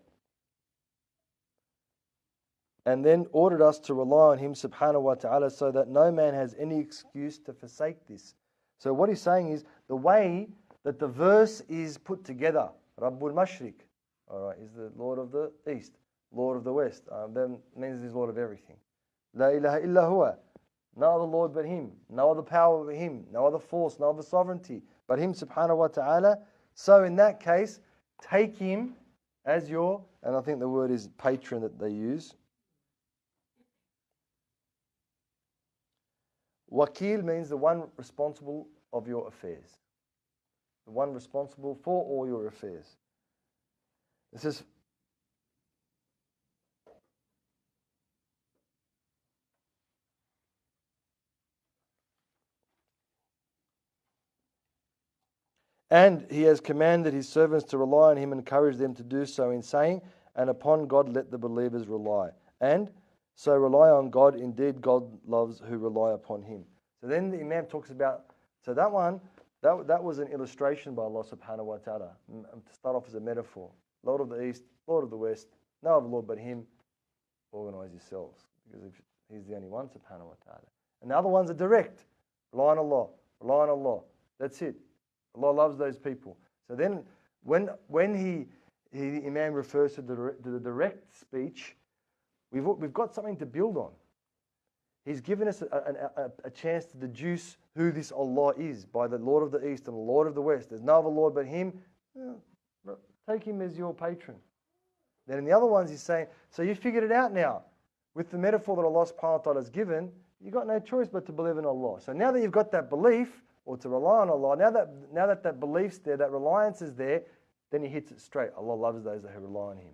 And then ordered us to rely on Him subhanahu wa ta'ala so that no man has any excuse to forsake this. So what he's saying is, the way that the verse is put together, Rabbul Mashriq, all right, is the Lord of the East, Lord of the West. That means He's Lord of everything. La ilaha illa huwa. No other Lord but Him. No other power but Him. No other force, no other sovereignty but Him subhanahu wa ta'ala. So in that case, take Him as your, and I think the word is patron that they use. Wakil means the one responsible of your affairs. The one responsible for all your affairs. It says, and He has commanded His servants to rely on Him and encourage them to do so in saying, and upon God let the believers rely. And so rely on God. Indeed, God loves who rely upon Him. So then the Imam talks about, so that one, that was an illustration by Allah subhanahu wa ta'ala. To start off as a metaphor. Lord of the East, Lord of the West, no other Lord but Him. Organize yourselves. Because He's the only one subhanahu wa ta'ala. And the other ones are direct. Rely on Allah. Rely on Allah. That's it. Allah loves those people. So then when Imam refers to the direct speech, we've got something to build on. He's given us a chance to deduce who this Allah is by the Lord of the East and the Lord of the West. There's no other Lord but Him. Take Him as your patron. Then in the other ones He's saying, so you figured it out now. With the metaphor that Allah subhanahu wa ta'ala has given, you've got no choice but to believe in Allah. So now that you've got that belief, or to rely on Allah, now that belief's there, that reliance is there, then He hits it straight. Allah loves those who rely on Him.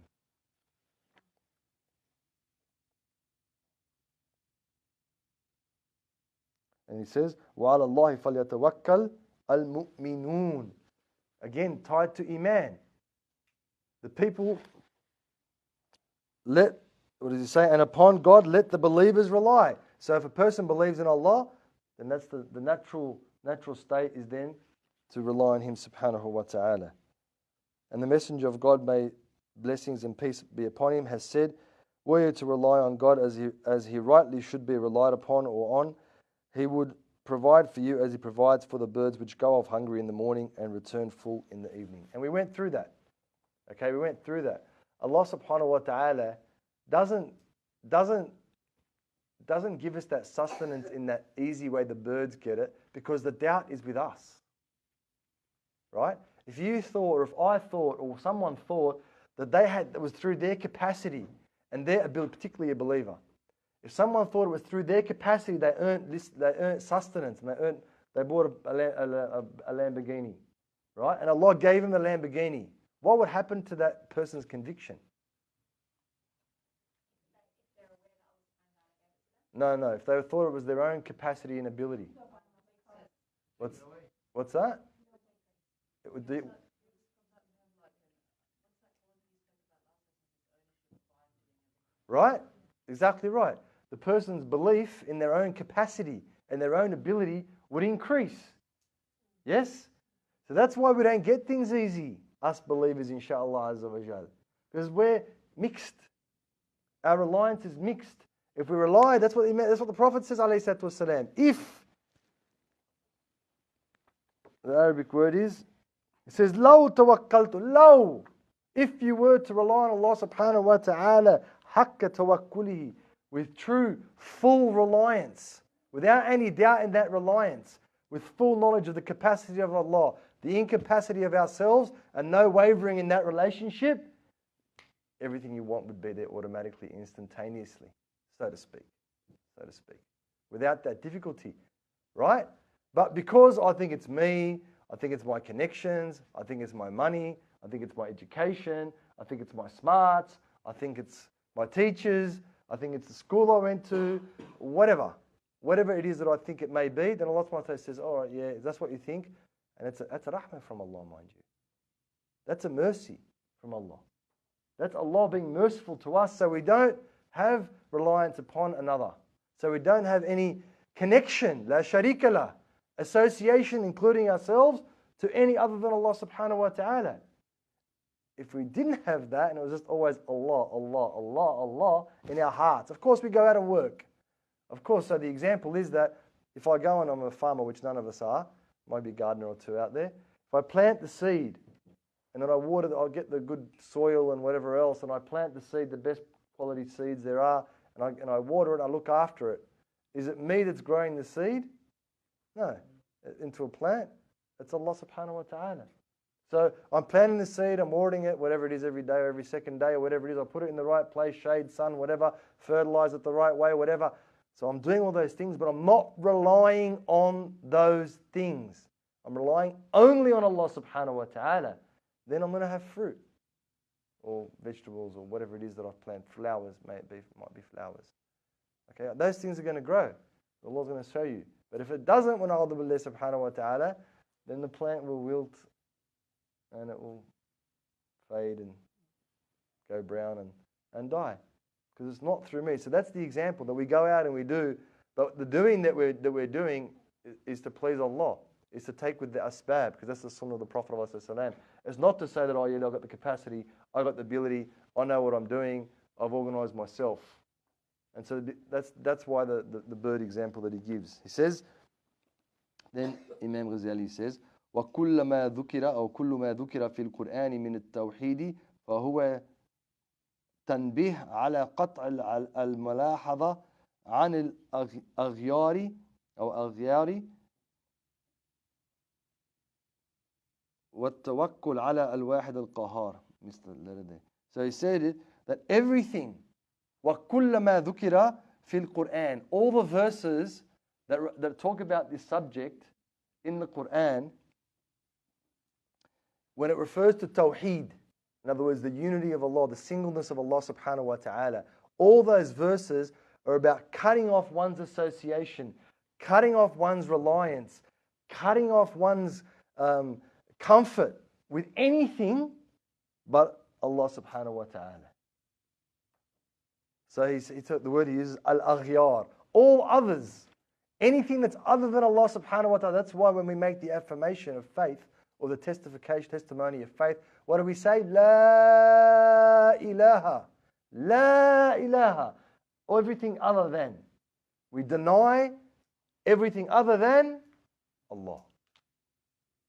And He says, وَعَلَى اللَّهِ فَلْيَتَوَكَّلْ الْمُؤْمِنُونَ. Again, tied to Iman. The people, what does He say? And upon God let the believers rely. So if a person believes in Allah, then that's the natural state is then to rely on Him subhanahu wa ta'ala. And the Messenger of God, may blessings and peace be upon him, has said, were you to rely on God as he rightly should be relied upon or on, he would provide for you as he provides for the birds which go off hungry in the morning and return full in the evening. And we went through that. Okay, we went through that. Allah subhanahu wa ta'ala doesn't give us that sustenance in that easy way the birds get it, because the doubt is with us. Right? If you thought, or if I thought, or someone thought that it was through their capacity and their ability, particularly a believer, if someone thought it was through their capacity they earned sustenance, and they bought a Lamborghini, right? And Allah gave them the Lamborghini, what would happen to that person's conviction? No. If they thought it was their own capacity and ability. What's that? It would be. Right? Exactly right. The person's belief in their own capacity and their own ability would increase. Yes? So that's why we don't get things easy, us believers, inshallah azza wa jal. Because we're mixed. Our reliance is mixed. If we rely, that's what the Prophet says, alayhi salatu wasalam. If, the Arabic word is, it says, law tawakkaltu, law. If you were to rely on Allah subhanahu wa ta'ala, haqqa tawakkulihi, with true, full reliance, without any doubt in that reliance, with full knowledge of the capacity of Allah, the incapacity of ourselves, and no wavering in that relationship, everything you want would be there automatically, instantaneously, so to speak, without that difficulty, right? But because I think it's me, I think it's my connections, I think it's my money, I think it's my education, I think it's my smarts, I think it's my teachers, I think it's the school I went to, whatever it is that I think it may be, then Allah subhanahu wa ta'ala says, all right, yeah, that's what you think, and that's a rahmah from Allah, mind you. That's a mercy from Allah. That's Allah being merciful to us, so we don't have reliance upon another. So we don't have any connection, la sharika la, association, including ourselves, to any other than Allah subhanahu wa ta'ala. If we didn't have that, and it was just always Allah, Allah, Allah, Allah in our hearts. Of course, we go out and work. Of course, so the example is that if I go and I'm a farmer, which none of us are, might be a gardener or two out there, if I plant the seed, and then I water it, I'll get the good soil and whatever else, and I plant the seed, the best quality seeds there are, and I water it, I look after it. Is it me that's growing the seed? No. Into a plant? It's Allah subhanahu wa ta'ala. So I'm planting the seed, I'm watering it, whatever it is, every day or every second day or whatever it is. I put it in the right place, shade, sun, whatever, fertilize it the right way, whatever. So I'm doing all those things, but I'm not relying on those things. I'm relying only on Allah subhanahu wa ta'ala. Then I'm going to have fruit or vegetables or whatever it is that I've planted. Flowers, might be flowers. Okay, those things are going to grow. Allah's going to show you. But if it doesn't, when Allah subhanahu wa ta'ala, then the plant will wilt and it will fade and go brown and die. Because it's not through me. So that's the example that we go out and we do. But the doing that we're doing is to please Allah. Is to take with the asbab, because that's the sunnah of the Prophet ﷺ. It's not to say that, oh yeah, I've got the capacity, I've got the ability, I know what I'm doing, I've organised myself. And so that's why the bird example that he gives. He says, then Imam Ghazali says, وَكُلَّ مَا ذُكِرَ أو كُلُّ مَا ذُكِرَ فِي القرآن من التوحيد فهو تنبيه على قطع الملاحظة عن الأغيار أو أغيار والتوكل على الواحد القهار. So he said that everything, وَكُلَّ مَا ذُكِرَ فِي القرآن, all the verses that talk about this subject in the Qur'an, when it refers to tawheed, in other words, the unity of Allah, the singleness of Allah subhanahu wa ta'ala, all those verses are about cutting off one's association, cutting off one's reliance, cutting off one's comfort with anything but Allah subhanahu wa ta'ala. So he took the word he uses, al-aghyar, all others, anything that's other than Allah subhanahu wa ta'ala. That's why when we make the affirmation of faith, or the testimony of faith, what do we say? La ilaha. La ilaha. Or everything other than. We deny everything other than Allah.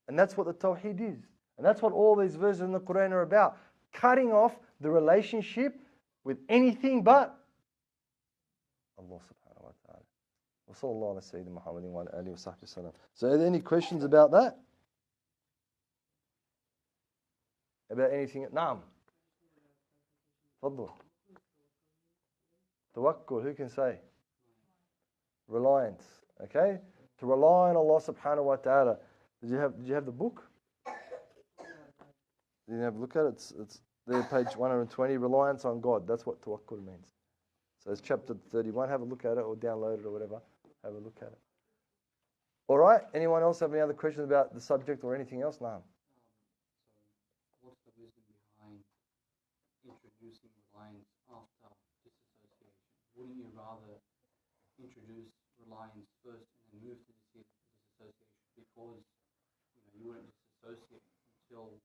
And that's what the Tawheed is. And that's what all these verses in the Qur'an are about. Cutting off the relationship with anything but Allah subhanahu wa ta'ala. Wa sallallahu ala sayyidina Muhammadin wa alihi wa sahbihi sallam. So are there any questions about that? About anything? Naam. Fadl. Tawakkul, who can say? Reliance. Okay? To rely on Allah subhanahu wa ta'ala. Did you have the book? Did you have a look at it? It's there, page 120, reliance on God. That's what tawakkul means. So it's chapter 31. Have a look at it or download it or whatever. Have a look at it. All right. Anyone else have any other questions about the subject or anything else? No. So what's the wisdom behind introducing reliance after disassociation? Wouldn't you rather introduce reliance first and then move to disassociation? Because you wouldn't disassociate until you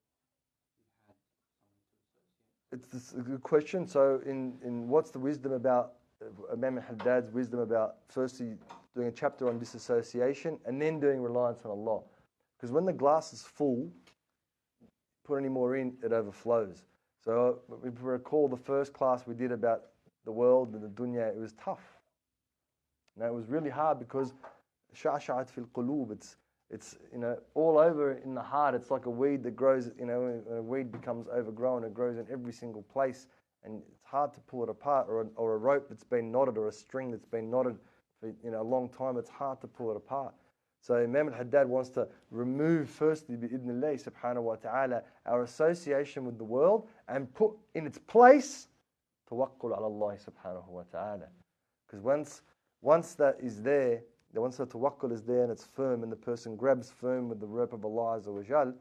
had something to associate. It's a good question. So in what's the wisdom about Imam al-Haddad's wisdom about firstly doing a chapter on disassociation and then doing reliance on Allah? Because when the glass is full, put any more in, it overflows. So if we recall the first class we did about the world and the dunya, it was tough. Now it was really hard because sha'sha'at fil qulub, it's all over in the heart. It's like a weed that grows, when a weed becomes overgrown, it grows in every single place, and it's hard to pull it apart, or a rope that's been knotted, or a string that's been knotted for a long time. It's hard to pull it apart. So Imam al-Haddad wants to remove firstly bi'idhnillah subhanahu wa ta'ala our association with the world and put in its place tawakkul ala Allah subhanahu wa ta'ala. Because once that is there, once the tawakkul is there and it's firm and the person grabs firm with the rope of Allah Azza wa Jal,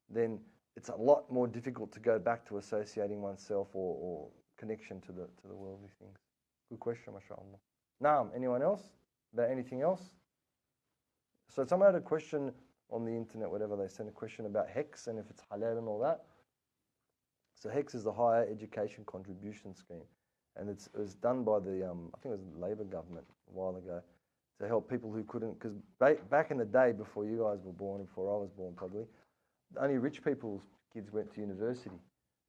then it's a lot more difficult to go back to associating oneself or connection to the worldly things. Good question, mashallah. Naam, anyone else? About anything else? So someone had a question on the internet, whatever, they sent a question about HEX and if it's halal and all that. So HEX is the Higher Education Contribution Scheme. And it was done by the, I think it was the Labor government a while ago, to help people who couldn't, because back in the day before you guys were born, before I was born probably, only rich people's kids went to university.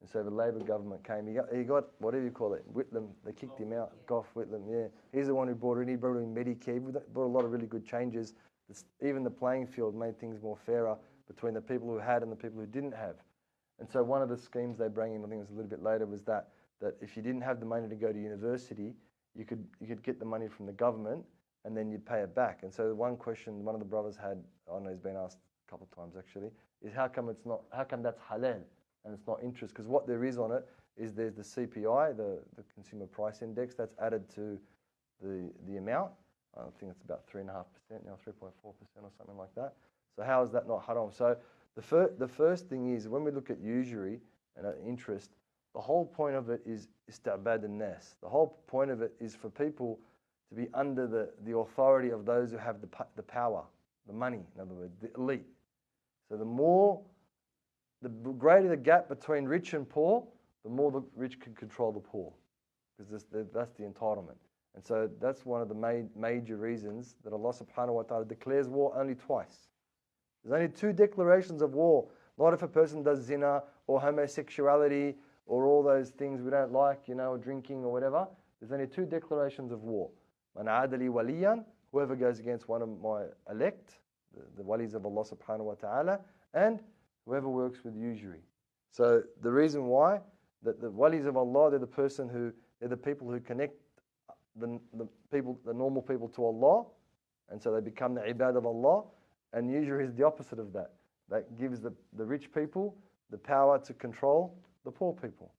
And so the Labor government came, he got whatever you call it, Whitlam, they kicked him out, Gough Whitlam, yeah. He's the one who brought it in, he brought in Medicare, he brought a lot of really good changes. Even the playing field made things more fairer between the people who had and the people who didn't have. And so one of the schemes they bring in, I think it was a little bit later, was that if you didn't have the money to go to university, you could get the money from the government and then you'd pay it back. And so one question one of the brothers had, I know he's been asked a couple of times actually, is how come that's halal and it's not interest? Because what there is on it is there's the CPI, the Consumer Price Index, that's added to the amount. I think it's about 3.5% now, 3.4% or something like that. So how is that not haram? So the first thing is, when we look at usury and interest, the whole point of it is ista'bad an-nas. The whole point of it is for people to be under the authority of those who have the power, the money, in other words, the elite. So the greater the gap between rich and poor, the more the rich can control the poor, because that's the entitlement. And so that's one of the major reasons that Allah subhanahu wa ta'ala declares war only twice. There's only 2 declarations of war. Not if a person does zina or homosexuality or all those things we don't like, or drinking or whatever. There's only 2 declarations of war. Man adali waliyan, whoever goes against one of my elect, the walis of Allah subhanahu wa ta'ala, and whoever works with usury. So the reason why, that the walis of Allah, they're the people who connect the normal people to Allah, and so they become the ibad of Allah, and usury is the opposite of that. That gives the rich people the power to control the poor people.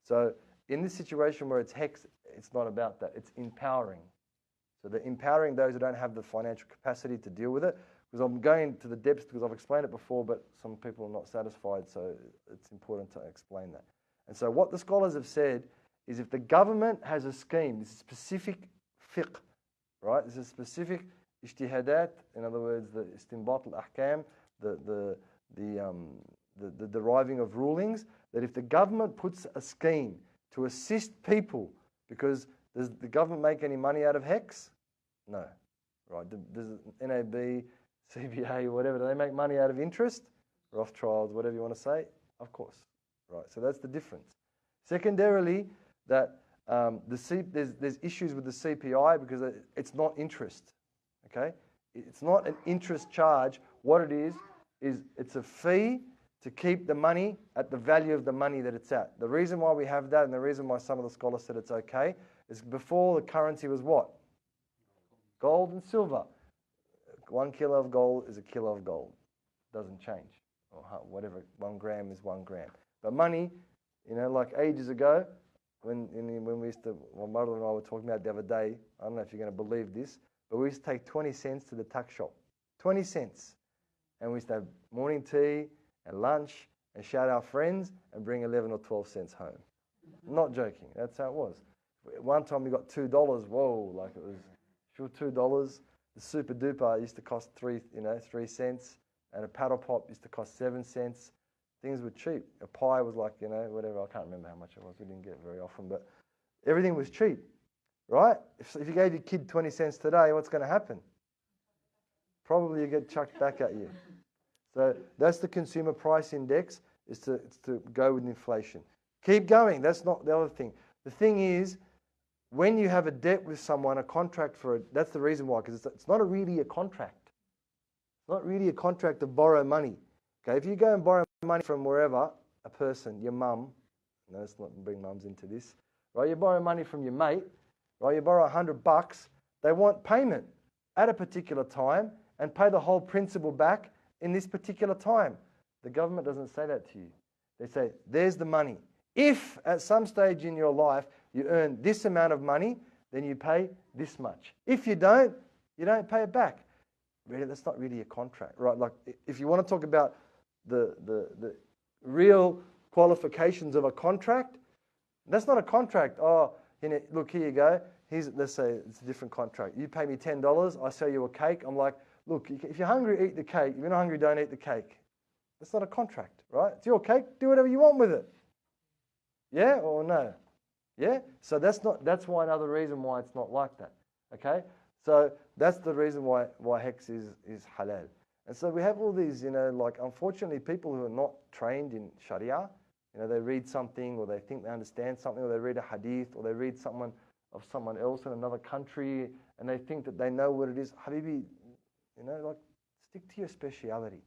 So in this situation where it's hex, it's not about that, it's empowering. So they're empowering those who don't have the financial capacity to deal with it, because I'm going to the depths because I've explained it before, but some people are not satisfied, so it's important to explain that. And so what the scholars have said is, if the government has a scheme, this is specific fiqh, right? This is specific ijtihadat, in other words, the istinbat al-ahkam, the the deriving of rulings, that if the government puts a scheme to assist people, because does the government make any money out of HEX? No. Right? Does NAB, CBA, whatever, do they make money out of interest? Rothschilds, whatever you want to say? Of course. Right? So that's the difference. Secondarily, that there's issues with the CPI because it's not interest. Okay? It's not an interest charge. What it is it's a fee to keep the money at the value of the money that it's at. The reason why we have that and the reason why some of the scholars said it's okay is before the currency was what? Gold and silver. 1 kilo of gold is a kilo of gold. Doesn't change. Or whatever, 1 gram is 1 gram. But money, like ages ago, when we used to, my mother and I were talking about the other day, I don't know if you're going to believe this, but we used to take 20 cents to the tuck shop. 20 cents. And we used to have morning tea and lunch and shout our friends and bring 11 or 12 cents home. Not joking. That's how it was. One time we got $2. Whoa, like it was sure $2. The super duper used to cost 3 cents, and a paddle pop used to cost 7 cents. Things were cheap. A pie was like, whatever. I can't remember how much it was. We didn't get it very often, but everything was cheap, right? If you gave your kid 20 cents today, what's going to happen? Probably you get chucked back at you. So that's the consumer price index, is to go with inflation. Keep going. That's not the other thing. The thing is, when you have a debt with someone, a contract for it, that's the reason why, because it's not really a contract. It's not really a contract to borrow money. Okay, if you go and borrow money from wherever, a person, your mum, no, let's not bring mums into this, right? You borrow money from your mate, right? You borrow $100, they want payment at a particular time and pay the whole principal back in this particular time. The government doesn't say that to you. They say, there's the money. If at some stage in your life you earn this amount of money, then you pay this much. If you don't pay it back. Really, that's not really a contract, right? Like if you want to talk about the real qualifications of a contract, that's not a contract. Oh, look, here you go. Let's say it's a different contract. You pay me $10, I sell you a cake. I'm like, look, if you're hungry, eat the cake. If you're not hungry, don't eat the cake. That's not a contract, right? It's your cake. Do whatever you want with it. Yeah or no? Yeah? So that's why another reason why it's not like that. Okay? So that's the reason why HEX is halal. And so we have all these, unfortunately, people who are not trained in Sharia, they read something or they think they understand something, or they read a hadith, or they read someone else in another country, and they think that they know what it is. Habibi, stick to your speciality.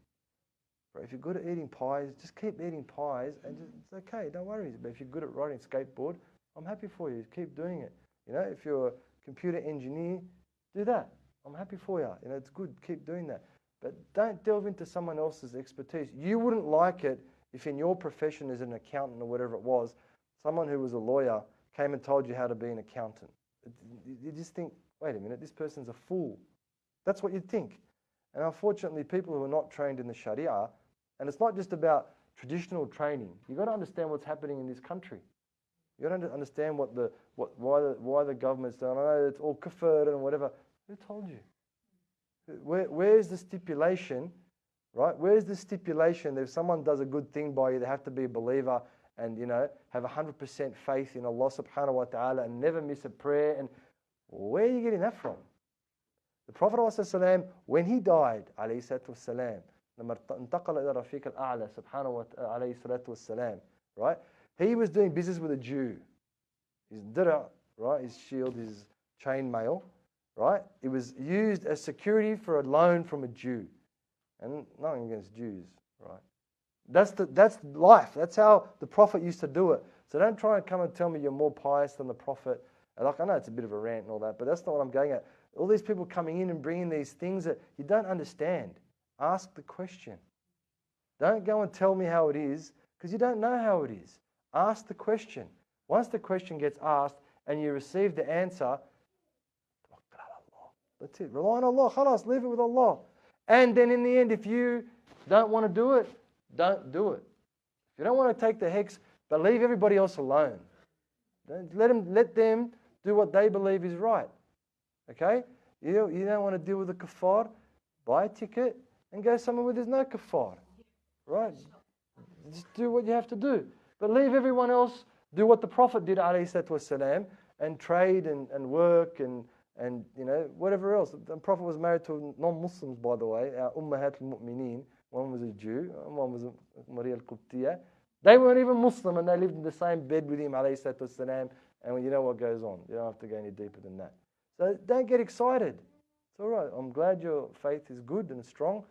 Right? If you're good at eating pies, just keep eating pies, and it's okay, don't worry. But if you're good at riding skateboard, I'm happy for you. Keep doing it. If you're a computer engineer, do that. I'm happy for you. It's good. Keep doing that. But don't delve into someone else's expertise. You wouldn't like it if in your profession as an accountant or whatever it was, someone who was a lawyer came and told you how to be an accountant. You just think, wait a minute, this person's a fool. That's what you'd think. And unfortunately, people who are not trained in the Sharia, and it's not just about traditional training. You've got to understand what's happening in this country. You've got to understand why the government's doing. I know it's all kafir and whatever. Who told you? Where's the stipulation, right? Where's the stipulation that if someone does a good thing by you, they have to be a believer and, have 100% faith in Allah subhanahu wa ta'ala and never miss a prayer? And where are you getting that from? The Prophet ﷺ, when he died, alayhi salatu wasalam, right? He was doing business with a Jew. His dir'a, right? His shield, his chain mail, right? It was used as security for a loan from a Jew. And nothing against Jews, right? That's life. That's how the Prophet used to do it. So don't try and come and tell me you're more pious than the Prophet. Like, I know it's a bit of a rant and all that, but that's not what I'm going at. All these people coming in and bringing these things that you don't understand. Ask the question. Don't go and tell me how it is, because you don't know how it is. Ask the question. Once the question gets asked and you receive the answer, that's it. Rely on Allah. Khalas, leave it with Allah. And then in the end, if you don't want to do it, don't do it. If you don't want to take the HEX, but leave everybody else alone. Let them do what they believe is right. Okay? You don't want to deal with the kafar, buy a ticket and go somewhere where there's no kafar. right? Just do what you have to do. But leave everyone else, do what the Prophet did, alayhi salatu wasalam, and trade and work and whatever else. The Prophet was married to non-Muslims, by the way, our Ummahat al-Mu'mineen. One was a Jew, and one was a Maria al-Qubtiyah. They weren't even Muslim, and they lived in the same bed with him, alayhi salatu wasalam, and you know what goes on. You don't have to go any deeper than that. So don't get excited. It's all right. I'm glad your faith is good and strong.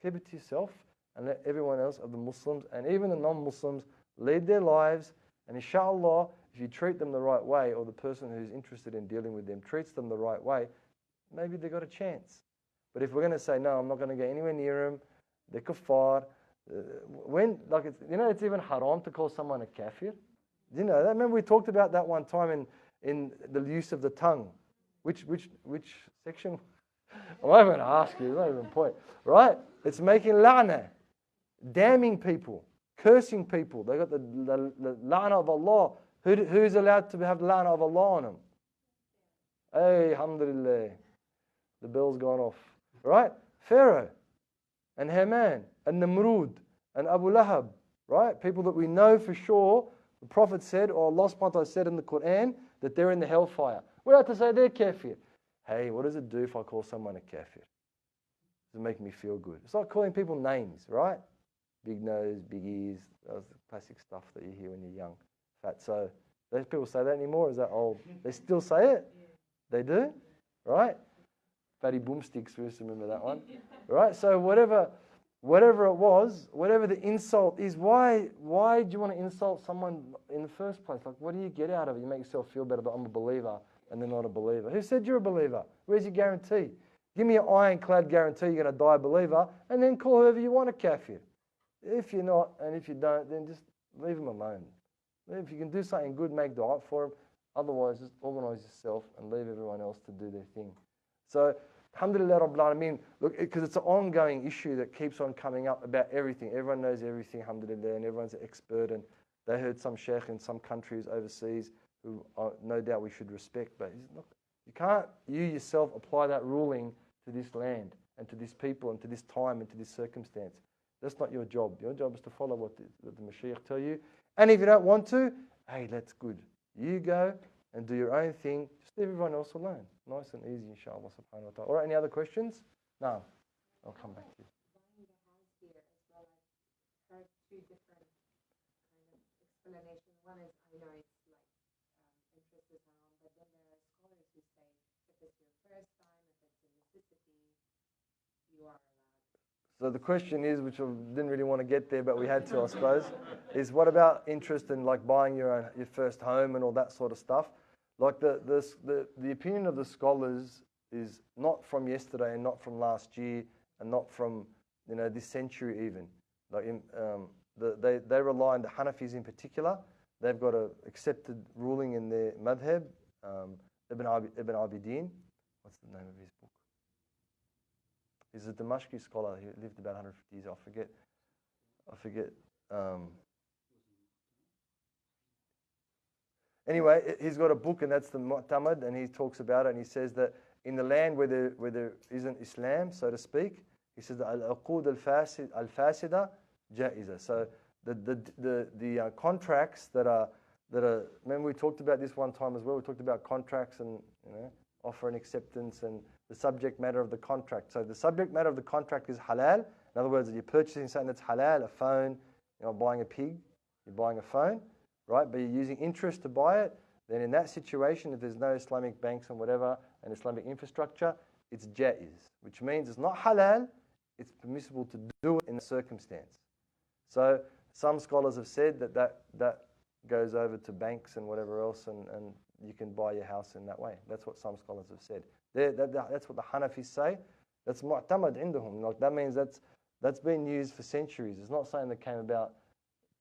Keep it to yourself and let everyone else of the Muslims and even the non-Muslims lead their lives. And inshallah, if you treat them the right way, or the person who's interested in dealing with them treats them the right way, maybe they've got a chance. But if we're going to say, no, I'm not going to go anywhere near them, they're kuffar, it's even haram to call someone a kafir. You know that? Remember we talked about that one time in the use of the tongue. Which section? I'm not even going to ask you. There's not even a point. Right? It's making la'na, damning people, cursing people. They got the la'na of Allah. Who's allowed to have the la'na of Allah on them? Hey, alhamdulillah. The bell's gone off. Right? Pharaoh and Haman and Namrud and Abu Lahab. Right? People that we know for sure, the Prophet said, or Allah subhanahu wa ta'ala said in the Qur'an, that they're in the hellfire. We're allowed to say they're kafir. Hey, what does it do if I call someone a kafir? Does it make me feel good? It's like calling people names, right? Big nose, big ears, that's the classic stuff that you hear when you're young. Fatso. Those people say that anymore? Or is that old? They still say it? They do? Right? Fatty boomsticks, we used to remember that one. Right? So whatever it was, whatever the insult is, why do you want to insult someone in the first place? Like, what do you get out of it? You make yourself feel better that I'm a believer and they're not a believer. Who said you're a believer? Where's your guarantee? Give me an ironclad guarantee you're going to die a believer, and then call whoever you want a kafir. If you're not, and if you don't, then just leave them alone. If you can do something good, make dua for them. Otherwise, just organise yourself and leave everyone else to do their thing. So, alhamdulillah Rabbil Alameen, look, because it's an ongoing issue that keeps on coming up about everything. Everyone knows everything, alhamdulillah, and everyone's an expert. And they heard some sheikh in some countries overseas who no doubt we should respect. But look, you can't, you yourself, apply that ruling to this land and to this people and to this time and to this circumstance. That's not your job. Your job is to follow what the Mashiach tell you. And if you don't want to, hey, that's good. You go and do your own thing. Just leave everyone else alone. Nice and easy, inshallah, subhanahu wa ta'ala. All right, any other questions? No. I'll come back to you. Buying the house here as well, I've heard two different kind of explanations. One is, I know it's like interest is haram, but then there are scholars who say if it's your first time, if it's a necessity, you are allowed. So the question is, which I didn't really want to get there, but we had to, I suppose, is what about interest in like buying your first home and all that sort of stuff? Like the opinion of the scholars is not from yesterday and not from last year and not from this century even. Like they rely on the Hanafis in particular. They've got an accepted ruling in their madhab. Ibn Abidin, what's the name of his book? He's a Damashqi scholar. He lived about 150 years. I forget. Anyway, he's got a book, and that's the Mu'tamad, and he talks about it, and he says that in the land where there isn't Islam, so to speak, he says that al-uqud al-fasida ja'iza. So the contracts that are, remember we talked about this one time as well. We talked about contracts and offer and acceptance and the subject matter of the contract. So the subject matter of the contract is halal. In other words, if you're purchasing something that's halal, a phone, buying a pig, you're buying a phone, right? But you're using interest to buy it, then in that situation, if there's no Islamic banks and whatever, and Islamic infrastructure, it's jaiz, which means it's not halal, it's permissible to do it in a circumstance. So some scholars have said that goes over to banks and whatever else, and you can buy your house in that way. That's what some scholars have said. That's what the Hanafis say. That's mu'tamad indahum. Like that means that's been used for centuries. It's not something that came about,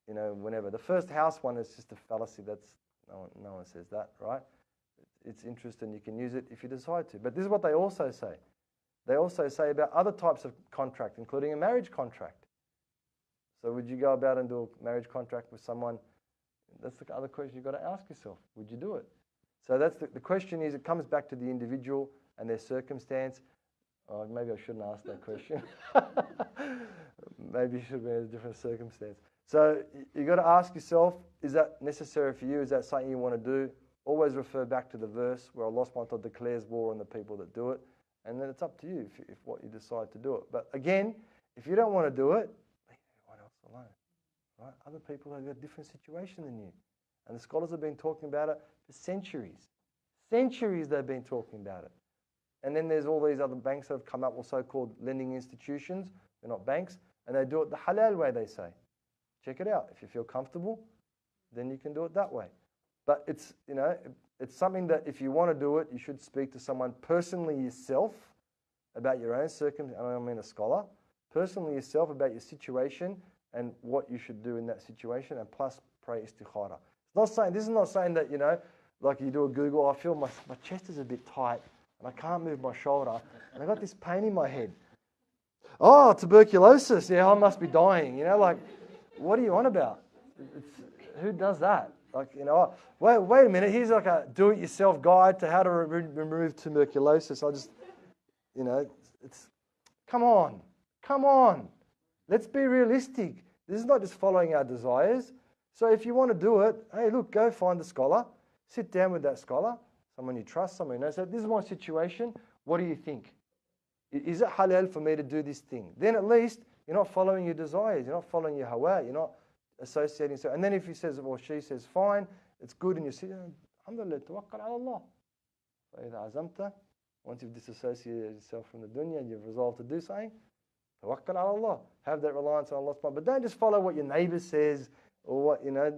whenever. The first house one is just a fallacy. That's no one says that, right? It's interest and you can use it if you decide to. But this is what they also say. They also say about other types of contract, including a marriage contract. So would you go about and do a marriage contract with someone? That's the other question you've got to ask yourself. Would you do it? So that's the question is, it comes back to the individual and their circumstance. Oh, maybe I shouldn't ask that question. Maybe it should be in a different circumstance. So you got to ask yourself, is that necessary for you? Is that something you want to do? Always refer back to the verse where Allah subhanahu wa ta'ala declares war on the people that do it. And then it's up to you if what you decide to do it. But again, if you don't want to do it, leave everyone else alone. Right? Other people have got a different situation than you. And the scholars have been talking about it for centuries. Centuries they've been talking about it. And then there's all these other banks that have come up with so-called lending institutions. They're not banks. And they do it the halal way, they say. Check it out. If you feel comfortable, then you can do it that way. But it's, you know, it's something that if you want to do it, you should speak to someone personally yourself about your own circumstance. I don't mean a scholar. Personally yourself about your situation and what you should do in that situation, and plus pray istikhara. It's not saying, this is not saying that, you know, like you do a Google, I feel my chest is a bit tight and I can't move my shoulder and I got this pain in my head. Oh, tuberculosis. Yeah, I must be dying. You know, like, what are you on about? Who does that? Like, you know, wait a minute. Here's like a do-it-yourself guide to how to remove tuberculosis. I just, you know, come on. Let's be realistic. This is not just following our desires. So if you want to do it, hey, look, go find a scholar. Sit down with that scholar, someone you trust, someone who knows. So this is my situation. What do you think? Is it halal for me to do this thing? Then at least you're not following your desires. You're not following your hawa. You're not associating. So, and then if he says, or she says, fine, it's good, and you say, alhamdulillah, tawakkul ala Allah. فَإِذَا عَزَمْتَ, once you've disassociated yourself from the dunya and you've resolved to do something, tawakkul ala Allah. Have that reliance on Allah. But don't just follow what your neighbour says or what, you know,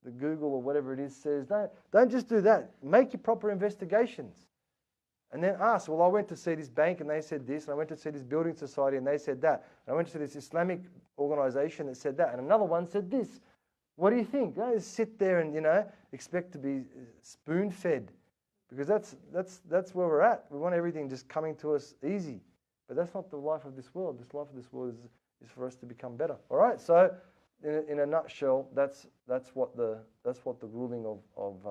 the Google or whatever it is says. Don't just do that. Make your proper investigations. And then ask, well, I went to see this bank and they said this, and I went to see this building society and they said that. And I went to this Islamic organisation that said that, and another one said this. What do you think? Don't just sit there and, you know, expect to be spoon-fed, because that's where we're at. We want everything just coming to us easy. But that's not the life of this world. This life of this world is for us to become better. All right? So in a nutshell, that's what the ruling of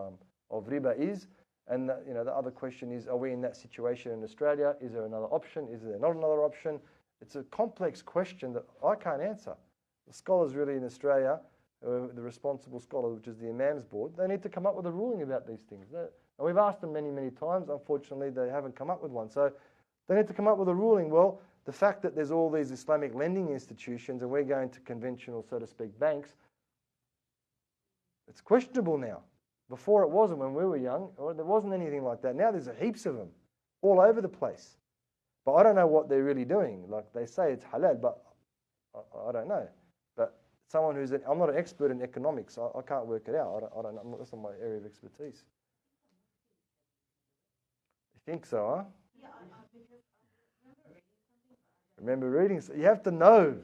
riba is. And you know, the other question is, are we in that situation in Australia? Is there another option? Is there not another option? It's a complex question that I can't answer. The scholars really in Australia, the responsible scholar, which is the Imam's board, they need to come up with a ruling about these things. And we've asked them many, many times. Unfortunately, they haven't come up with one. So they need to come up with a ruling. Well, the fact that there's all these Islamic lending institutions and we're going to conventional, so to speak, banks, it's questionable now. Before it wasn't when we were young, or there wasn't anything like that. Now there's heaps of them all over the place. But I don't know what they're really doing. Like they say it's halal, but I don't know. But someone I'm not an expert in economics, so I can't work it out. I don't know. That's not my area of expertise. You think so, huh? Yeah, Remember reading? So you have to know.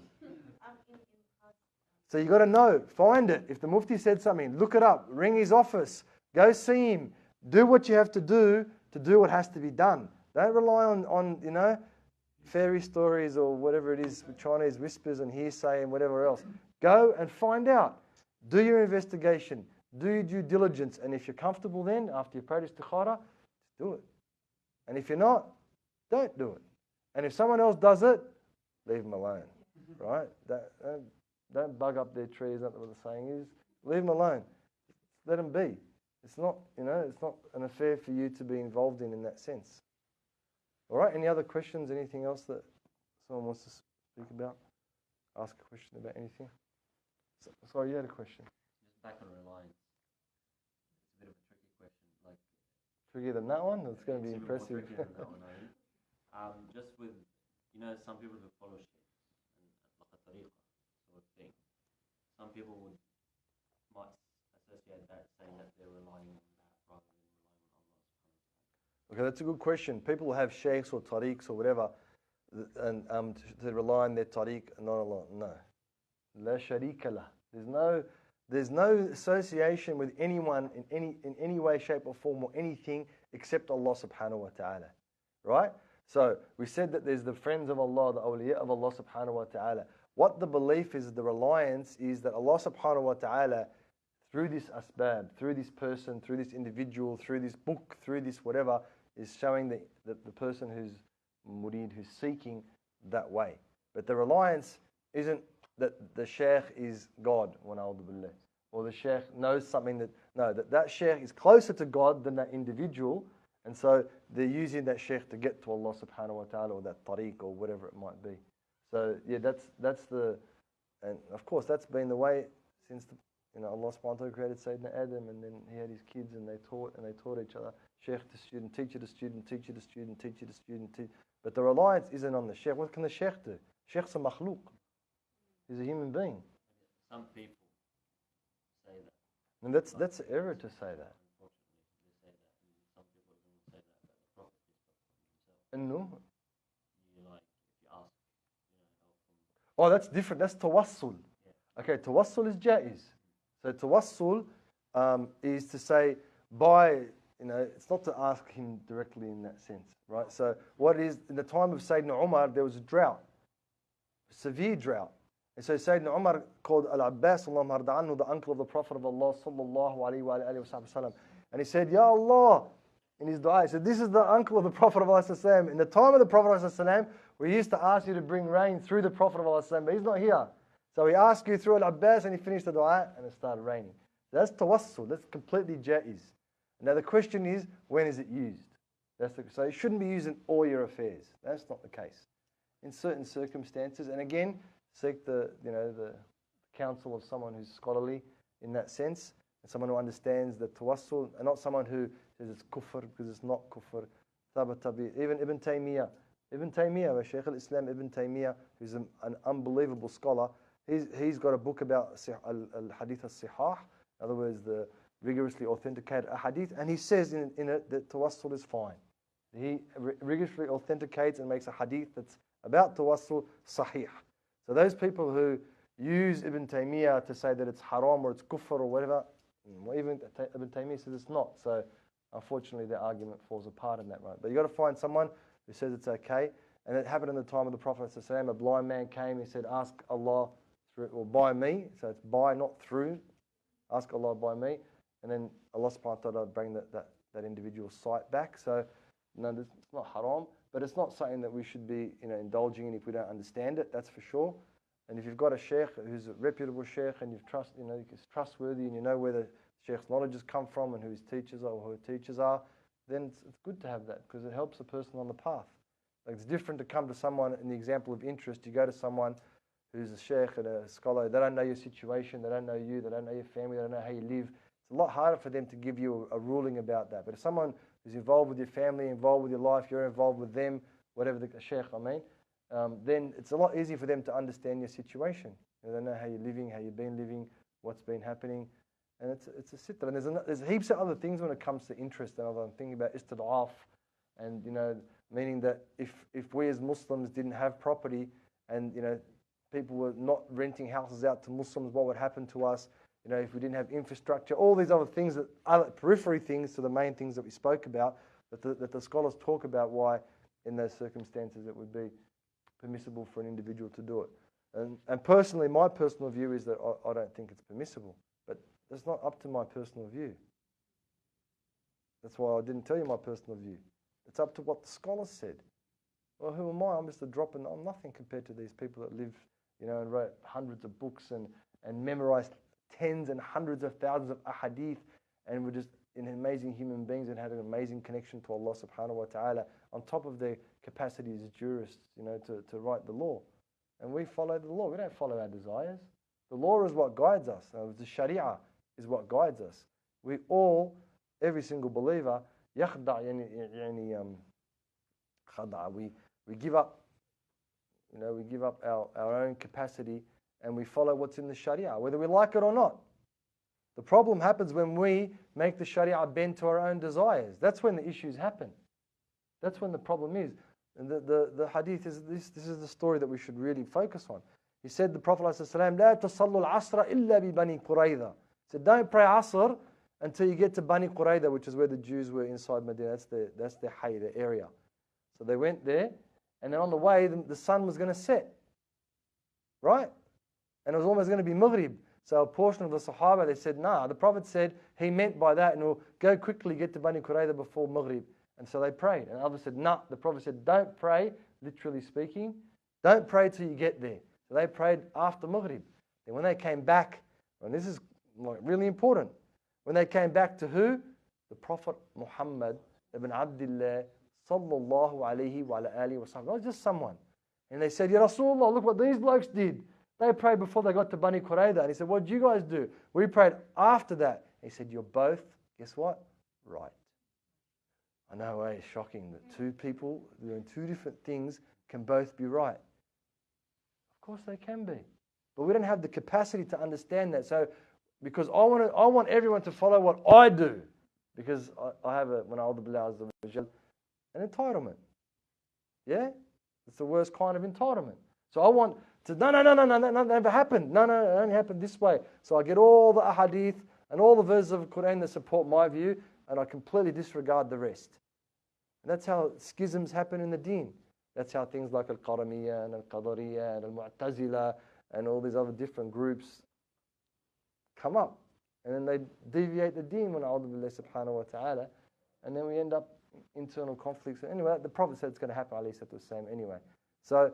So you got to know. Find it. If the Mufti said something, look it up. Ring his office. Go see him. Do what you have to do what has to be done. Don't rely on you know, fairy stories or whatever it is, Chinese whispers and hearsay and whatever else. Go and find out. Do your investigation. Do your due diligence. And if you're comfortable then, after you pray istikhara, do it. And if you're not, don't do it. And if someone else does it, leave them alone. Right? Don't bug up their tree, is that what the saying is? Leave them alone. Let them be. It's not, you know, it's not an affair for you to be involved in that sense. All right, any other questions? Anything else that someone wants to speak about? Ask a question about anything? Sorry, you had a question. Just back on Reliance. It's a bit of a tricky question. Like, trickier than that one? It's going to be it's a bit more impressive. trickier than that one, I think. Just with, you know, some people who follow sheikhs and like a tariqah sort of thing. Some people might associate that saying that they're relying on that rather than relying on Allah subhanahu wa ta'ala. Okay, that's a good question. People have sheikhs or tariqs or whatever, and to rely on their tariq, not Allah. No. La sharika lah. There's no association with anyone in any way, shape or form or anything except Allah subhanahu wa ta'ala. Right? So we said that there's the friends of Allah, the awliya of Allah subhanahu wa ta'ala. What the belief is, the reliance is that Allah subhanahu wa ta'ala, through this asbab, through this person, through this individual, through this book, through this whatever, is showing that the person who's murid who's seeking that way. But the reliance isn't that the Shaykh is God, or the Shaykh knows something that Shaykh is closer to God than that individual, and so they're using that Shaykh to get to Allah subhanahu wa ta'ala, or that tariq, or whatever it might be. So yeah, that's the, and of course that's been the way since Allah subhanahu wa ta'ala created Sayyidina Adam, and then he had his kids, and they taught each other, Shaykh to student, teacher to student, teacher to student, teacher to student. But the reliance isn't on the Shaykh. What can the Shaykh do? Shaykh's a makhluq. He's a human being. Some people say that. And that's an error to say that. Unfortunately, they say that. And some people don't say that. But the Prophet is himself. And no. You like, if you ask, help from. Oh, that's different. That's tawassul. Yeah. Okay, tawassul is jaiz. So tawassul is to say by, it's not to ask him directly in that sense, right? So what it is, in the time of Sayyidina Umar, there was a drought, severe drought. And so Sayyidina Umar called al-Abbas, Allahumma arda anhu, the uncle of the Prophet of Allah, sallallahu alayhi wa alihi wa sallam. And he said, Ya Allah, in his dua, he said, this is the uncle of the Prophet of Allah. In the time of the Prophet of Allah, we used to ask you to bring rain through the Prophet of Allah, but he's not here. So we asked you through al-Abbas, and he finished the dua, and it started raining. That's tawassul, that's completely jaiz. Now the question is, when is it used? So it shouldn't be used in all your affairs. That's not the case. In certain circumstances, and again, seek the counsel of someone who's scholarly in that sense, and someone who understands the tawassul, and not someone who says it's kufr, because it's not kufr. Even Ibn Taymiyyah, Shaykh al-Islam Ibn Taymiyyah, who's an unbelievable scholar, he's got a book about al-Hadith al-Sihah, in other words, the rigorously authenticated hadith, and he says in it that tawassul is fine. He rigorously authenticates and makes a hadith that's about tawassul sahih. So those people who use Ibn Taymiyyah to say that it's haram or it's kufr or whatever, even Ibn Taymiyyah says it's not. So unfortunately their argument falls apart in that, right? But you've got to find someone who says it's okay. And it happened in the time of the Prophet ﷺ. A blind man came, he said, ask Allah through, or by me. So it's by, not through. Ask Allah by me. And then Allah subhanahu wa ta'ala bring that individual's sight back. So no, it's not haram, but it's not something that we should be indulging in if we don't understand it, that's for sure. And if you've got a sheikh who's a reputable sheikh and he's trustworthy, and you know where the sheikh's knowledge has come from and who his teachers are or who her teachers are, then it's good to have that, because it helps the person on the path. Like, it's different to come to someone, in the example of interest, you go to someone who's a sheikh and a scholar, they don't know your situation, they don't know you, they don't know your family, they don't know how you live. It's a lot harder for them to give you a ruling about that. But if someone who's involved with your family, involved with your life, you're involved with them, whatever the sheikh, then it's a lot easier for them to understand your situation. They know how you're living, how you've been living, what's been happening. And it's a sitra. And there's heaps of other things when it comes to interest. And I'm thinking about istid'af, and meaning that if we as Muslims didn't have property, and people were not renting houses out to Muslims, what would happen to us? If we didn't have infrastructure, all these other things, that are periphery things to the main things that we spoke about, that the scholars talk about why in those circumstances it would be permissible for an individual to do it. And personally, my personal view is that I don't think it's permissible, but that's not up to my personal view. That's why I didn't tell you my personal view. It's up to what the scholars said. Well, who am I? I'm just a drop in. I'm nothing compared to these people that live, and wrote hundreds of books and memorized tens and hundreds of thousands of ahadith, and were just amazing human beings and had an amazing connection to Allah subhanahu wa ta'ala, on top of their capacity as jurists, to write the law. And we follow the law. We don't follow our desires. The law is what guides us. The sharia is what guides us. We all, every single believer, we give up, we give up our own capacity, and we follow what's in the sharia, whether we like it or not. The problem happens when we make the sharia bend to our own desires. That's when the issues happen. That's when the problem is. And the hadith is this is the story that we should really focus on. He said, the Prophet ﷺ, لا تصلوا العصر إلا ببني قريظة. He said, don't pray Asr until you get to Bani Qurayza, which is where the Jews were inside Medina. That's their hay, their area. So they went there, and then on the way, the sun was going to set. Right? And it was almost going to be Maghrib. So a portion of the Sahaba, they said, nah. The Prophet said he meant by that, and we'll go quickly get to Bani Qurayza before Maghrib. And so they prayed. And others said, no. The Prophet said, don't pray, literally speaking. Don't pray till you get there. So they prayed after Maghrib. And when they came back, and this is really important, when they came back to who? The Prophet Muhammad ibn Abdullah sallallahu alayhi wa alihi wa sallam. Not just someone. And they said, Ya Rasulullah, look what these blokes did. They prayed before they got to Bani Qurayza. And he said, what did you guys do? We prayed after that. He said, you're both, guess what? Right. I know, it's shocking that two people doing two different things can both be right. Of course they can be. But we don't have the capacity to understand that. So, because I want everyone to follow what I do. Because I have an entitlement. Yeah? It's the worst kind of entitlement. So I want to, no, that never happened. No, it only happened this way. So I get all the ahadith and all the verses of the Qur'an that support my view, and I completely disregard the rest. And that's how schisms happen in the deen. That's how things like al-Qaramiyya and al-Qadariyya and al-Mu'tazila and all these other different groups come up. And then they deviate the deen when a'udhu billahi subhanahu wa ta'ala. And then we end up internal conflicts. Anyway, the Prophet said it's going to happen, alayhi salatu wasalam, anyway. So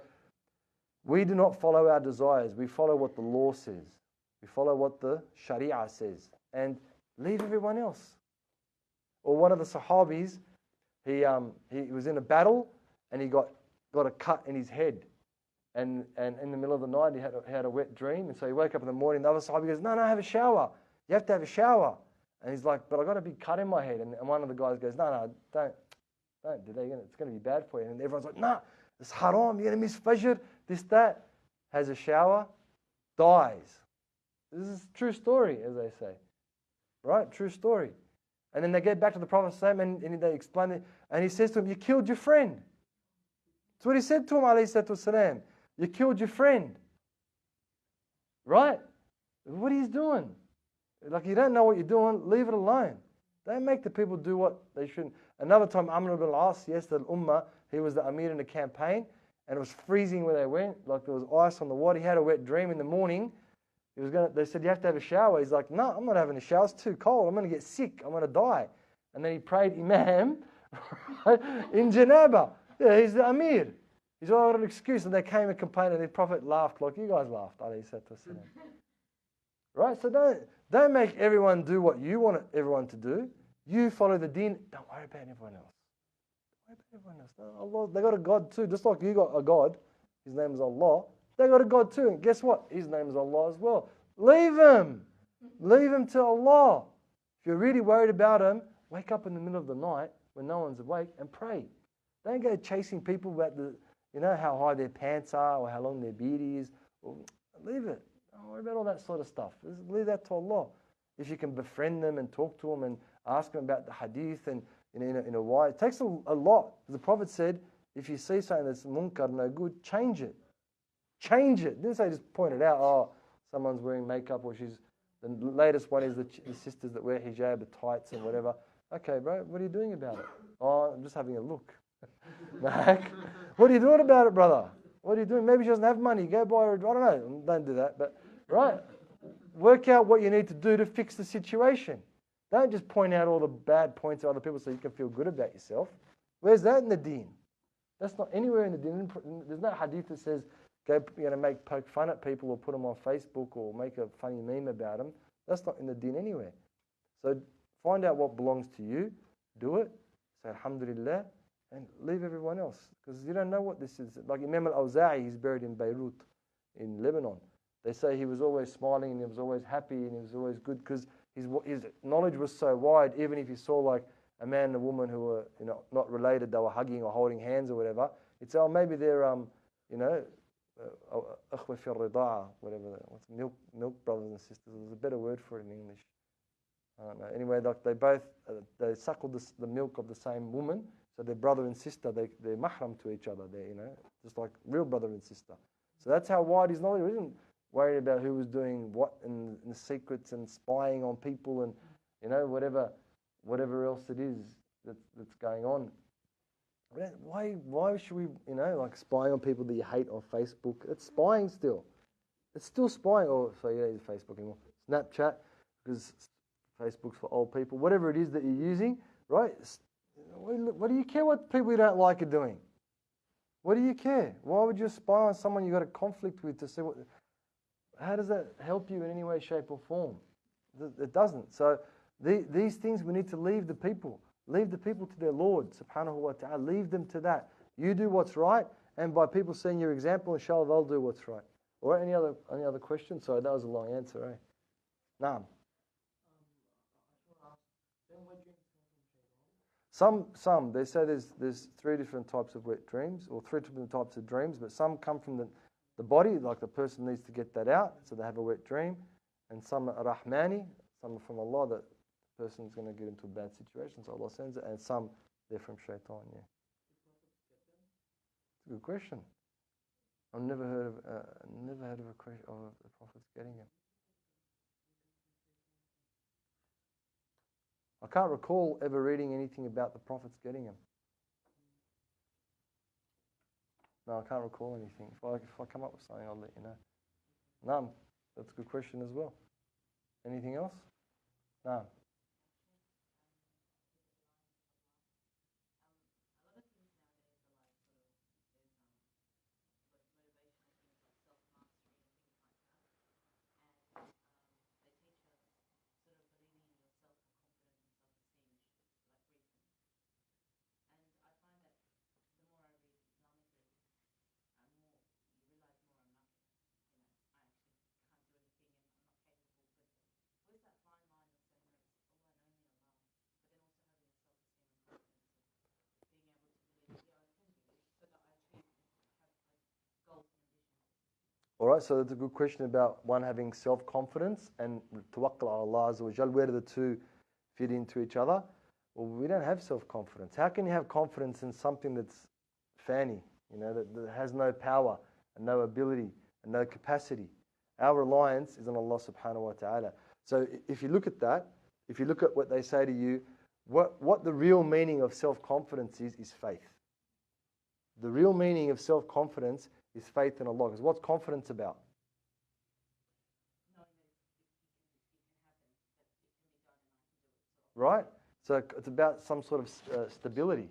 we do not follow our desires. We follow what the law says. We follow what the Sharia says. And leave everyone else. Or one of the Sahabis, he was in a battle and he got a cut in his head. And in the middle of the night, he had a wet dream. And so he woke up in the morning. The other Sahabi goes, no, have a shower. You have to have a shower. And he's like, but I got a big cut in my head. And one of the guys goes, no, don't do that. It's going to be bad for you. And everyone's like, no, it's haram. You're going to miss Fajr. This, that. Has a shower, dies. This is a true story, as they say. Right? True story. And then they get back to the Prophet and they explain it. And he says to him, you killed your friend. That's what he said to him, alayhi salatu wasalam. You killed your friend. Right? What are you doing? Like, you don't know what you're doing, leave it alone. Don't make the people do what they shouldn't. Another time, Amr ibn al-As, yes, the Ummah, he was the Amir in a campaign, and it was freezing where they went, like there was ice on the water. He had a wet dream in the morning. They said, you have to have a shower. He's like, no, I'm not having a shower. It's too cold. I'm going to get sick. I'm going to die. And then he prayed Imam in Janaba. Yeah, he's the Amir. He's all got an excuse. And they came and complained, and the Prophet laughed like you guys laughed. Right? So don't make everyone do what you want everyone to do. You follow the deen. Don't worry about everyone else. Allah, they got a God too. Just like you got a God. His name is Allah. They got a God too. And guess what? His name is Allah as well. Leave him. Leave him to Allah. If you're really worried about him, wake up in the middle of the night when no one's awake and pray. Don't go chasing people about how high their pants are or how long their beard is. Leave it. Don't worry about all that sort of stuff. Just leave that to Allah. If you can befriend them and talk to them and ask them about the hadith and in a way, it takes a lot. The Prophet said, if you see something that's munkar, no good, change it. Change it. Didn't say just point it out. Oh, someone's wearing makeup, or the latest one is the sisters that wear hijab, the tights and whatever. Okay, bro, what are you doing about it? Oh, I'm just having a look. What are you doing about it, brother? What are you doing? Maybe she doesn't have money. Go buy her. I don't know. Don't do that. But right, work out what you need to do to fix the situation. Don't just point out all the bad points of other people so you can feel good about yourself. Where's that in the deen? That's not anywhere in the deen. There's no hadith that says poke fun at people or put them on Facebook or make a funny meme about them. That's not in the deen anywhere. So find out what belongs to you, do it, say alhamdulillah, and leave everyone else. Because you don't know what this is. Like Imam al-Awza'i, he's buried in Beirut, in Lebanon. They say he was always smiling and he was always happy and he was always good because his knowledge was so wide. Even if you saw like a man and a woman who were not related, they were hugging or holding hands or whatever, he'd say, oh, maybe they're akhwa fi rida'a, whatever, what's milk brothers and sisters. There's a better word for it in English. I don't know. Anyway, like they suckled the milk of the same woman, so they're brother and sister. They're mahram to each other. They're just like real brother and sister. So that's how wide his knowledge. He wasn't worried about who was doing what in the secrets and spying on people and whatever else it is that's going on. Why should we, like spying on people that you hate on Facebook? It's spying still. It's still spying. Oh, so you don't use Facebook anymore. Snapchat, because Facebook's for old people. Whatever it is that you're using, right? What do you care what people you don't like are doing? What do you care? Why would you spy on someone you've got a conflict with to see what... How does that help you in any way, shape or form? It doesn't. So these things we need to leave the people. Leave the people to their Lord, subhanahu wa ta'ala. Leave them to that. You do what's right, and by people seeing your example, inshallah, they'll do what's right. All right, any other questions? Sorry, that was a long answer, eh? Naam. Some they say there's 3 different types of wet dreams, or 3 different types of dreams, but some come from the body, like the person needs to get that out, so they have a wet dream, and some are rahmani, some are from Allah, that the person's going to get into a bad situation, so Allah sends it, and some they're from shaitan. Yeah, it's a good question. I've never heard of a question of the prophets getting it. I can't recall ever reading anything about the prophets getting them. No, I can't recall anything. If I come up with something, I'll let you know. None. That's a good question as well. Anything else? No. All right, so that's a good question about one having self-confidence and tawakkul ala Allah Azza wa Jal. Where do the two fit into each other? Well, we don't have self-confidence. How can you have confidence in something that's fani, that has no power and no ability and no capacity? Our reliance is on Allah subhanahu wa ta'ala. So if you look at that, if you look at what they say to you, what the real meaning of self-confidence is faith. The real meaning of self-confidence is faith in Allah. Because what's confidence about? Right? So it's about some sort of stability.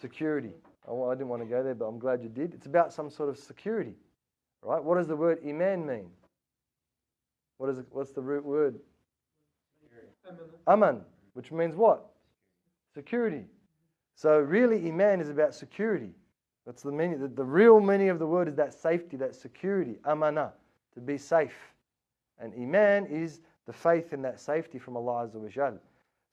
Security. Oh, I didn't want to go there, but I'm glad you did. It's about some sort of security. Right? What does the word iman mean? What's the root word? Aman, which means what? Security. So really iman is about security. That's the meaning. The real meaning of the word is that safety, that security, amana, to be safe. And iman is the faith in that safety from Allah Azza wa Jal.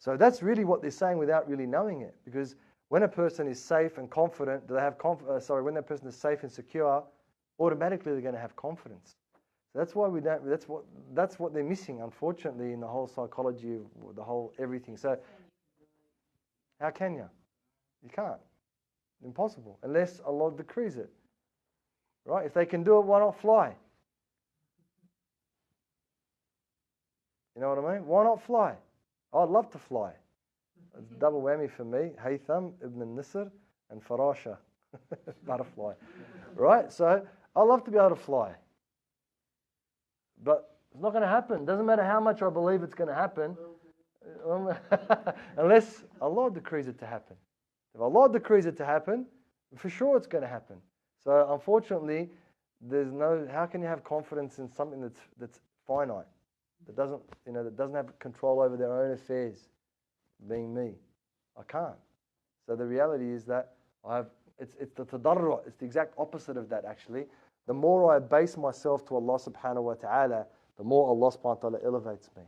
So that's really what they're saying without really knowing it. Because when a person is safe and confident, when that person is safe and secure, automatically they're going to have confidence. So that's why we don't. That's what they're missing, unfortunately, in the whole psychology of the whole everything. So how can you? You can't. Impossible, unless Allah decrees it. Right? If they can do it, why not fly? You know what I mean? Why not fly? I'd love to fly. It's a double whammy for me. Haisam, Ibn Nisr, and Farache. Butterfly. Right? So, I love to be able to fly. But it's not going to happen. Doesn't matter how much I believe it's going to happen. Unless Allah decrees it to happen. If Allah decrees it to happen, for sure it's going to happen. So unfortunately, how can you have confidence in something that's finite, that doesn't have control over their own affairs, being me? I can't. So the reality is that it's the tadarru', it's the exact opposite of that actually. The more I base myself to Allah subhanahu wa ta'ala, the more Allah subhanahu wa ta'ala elevates me.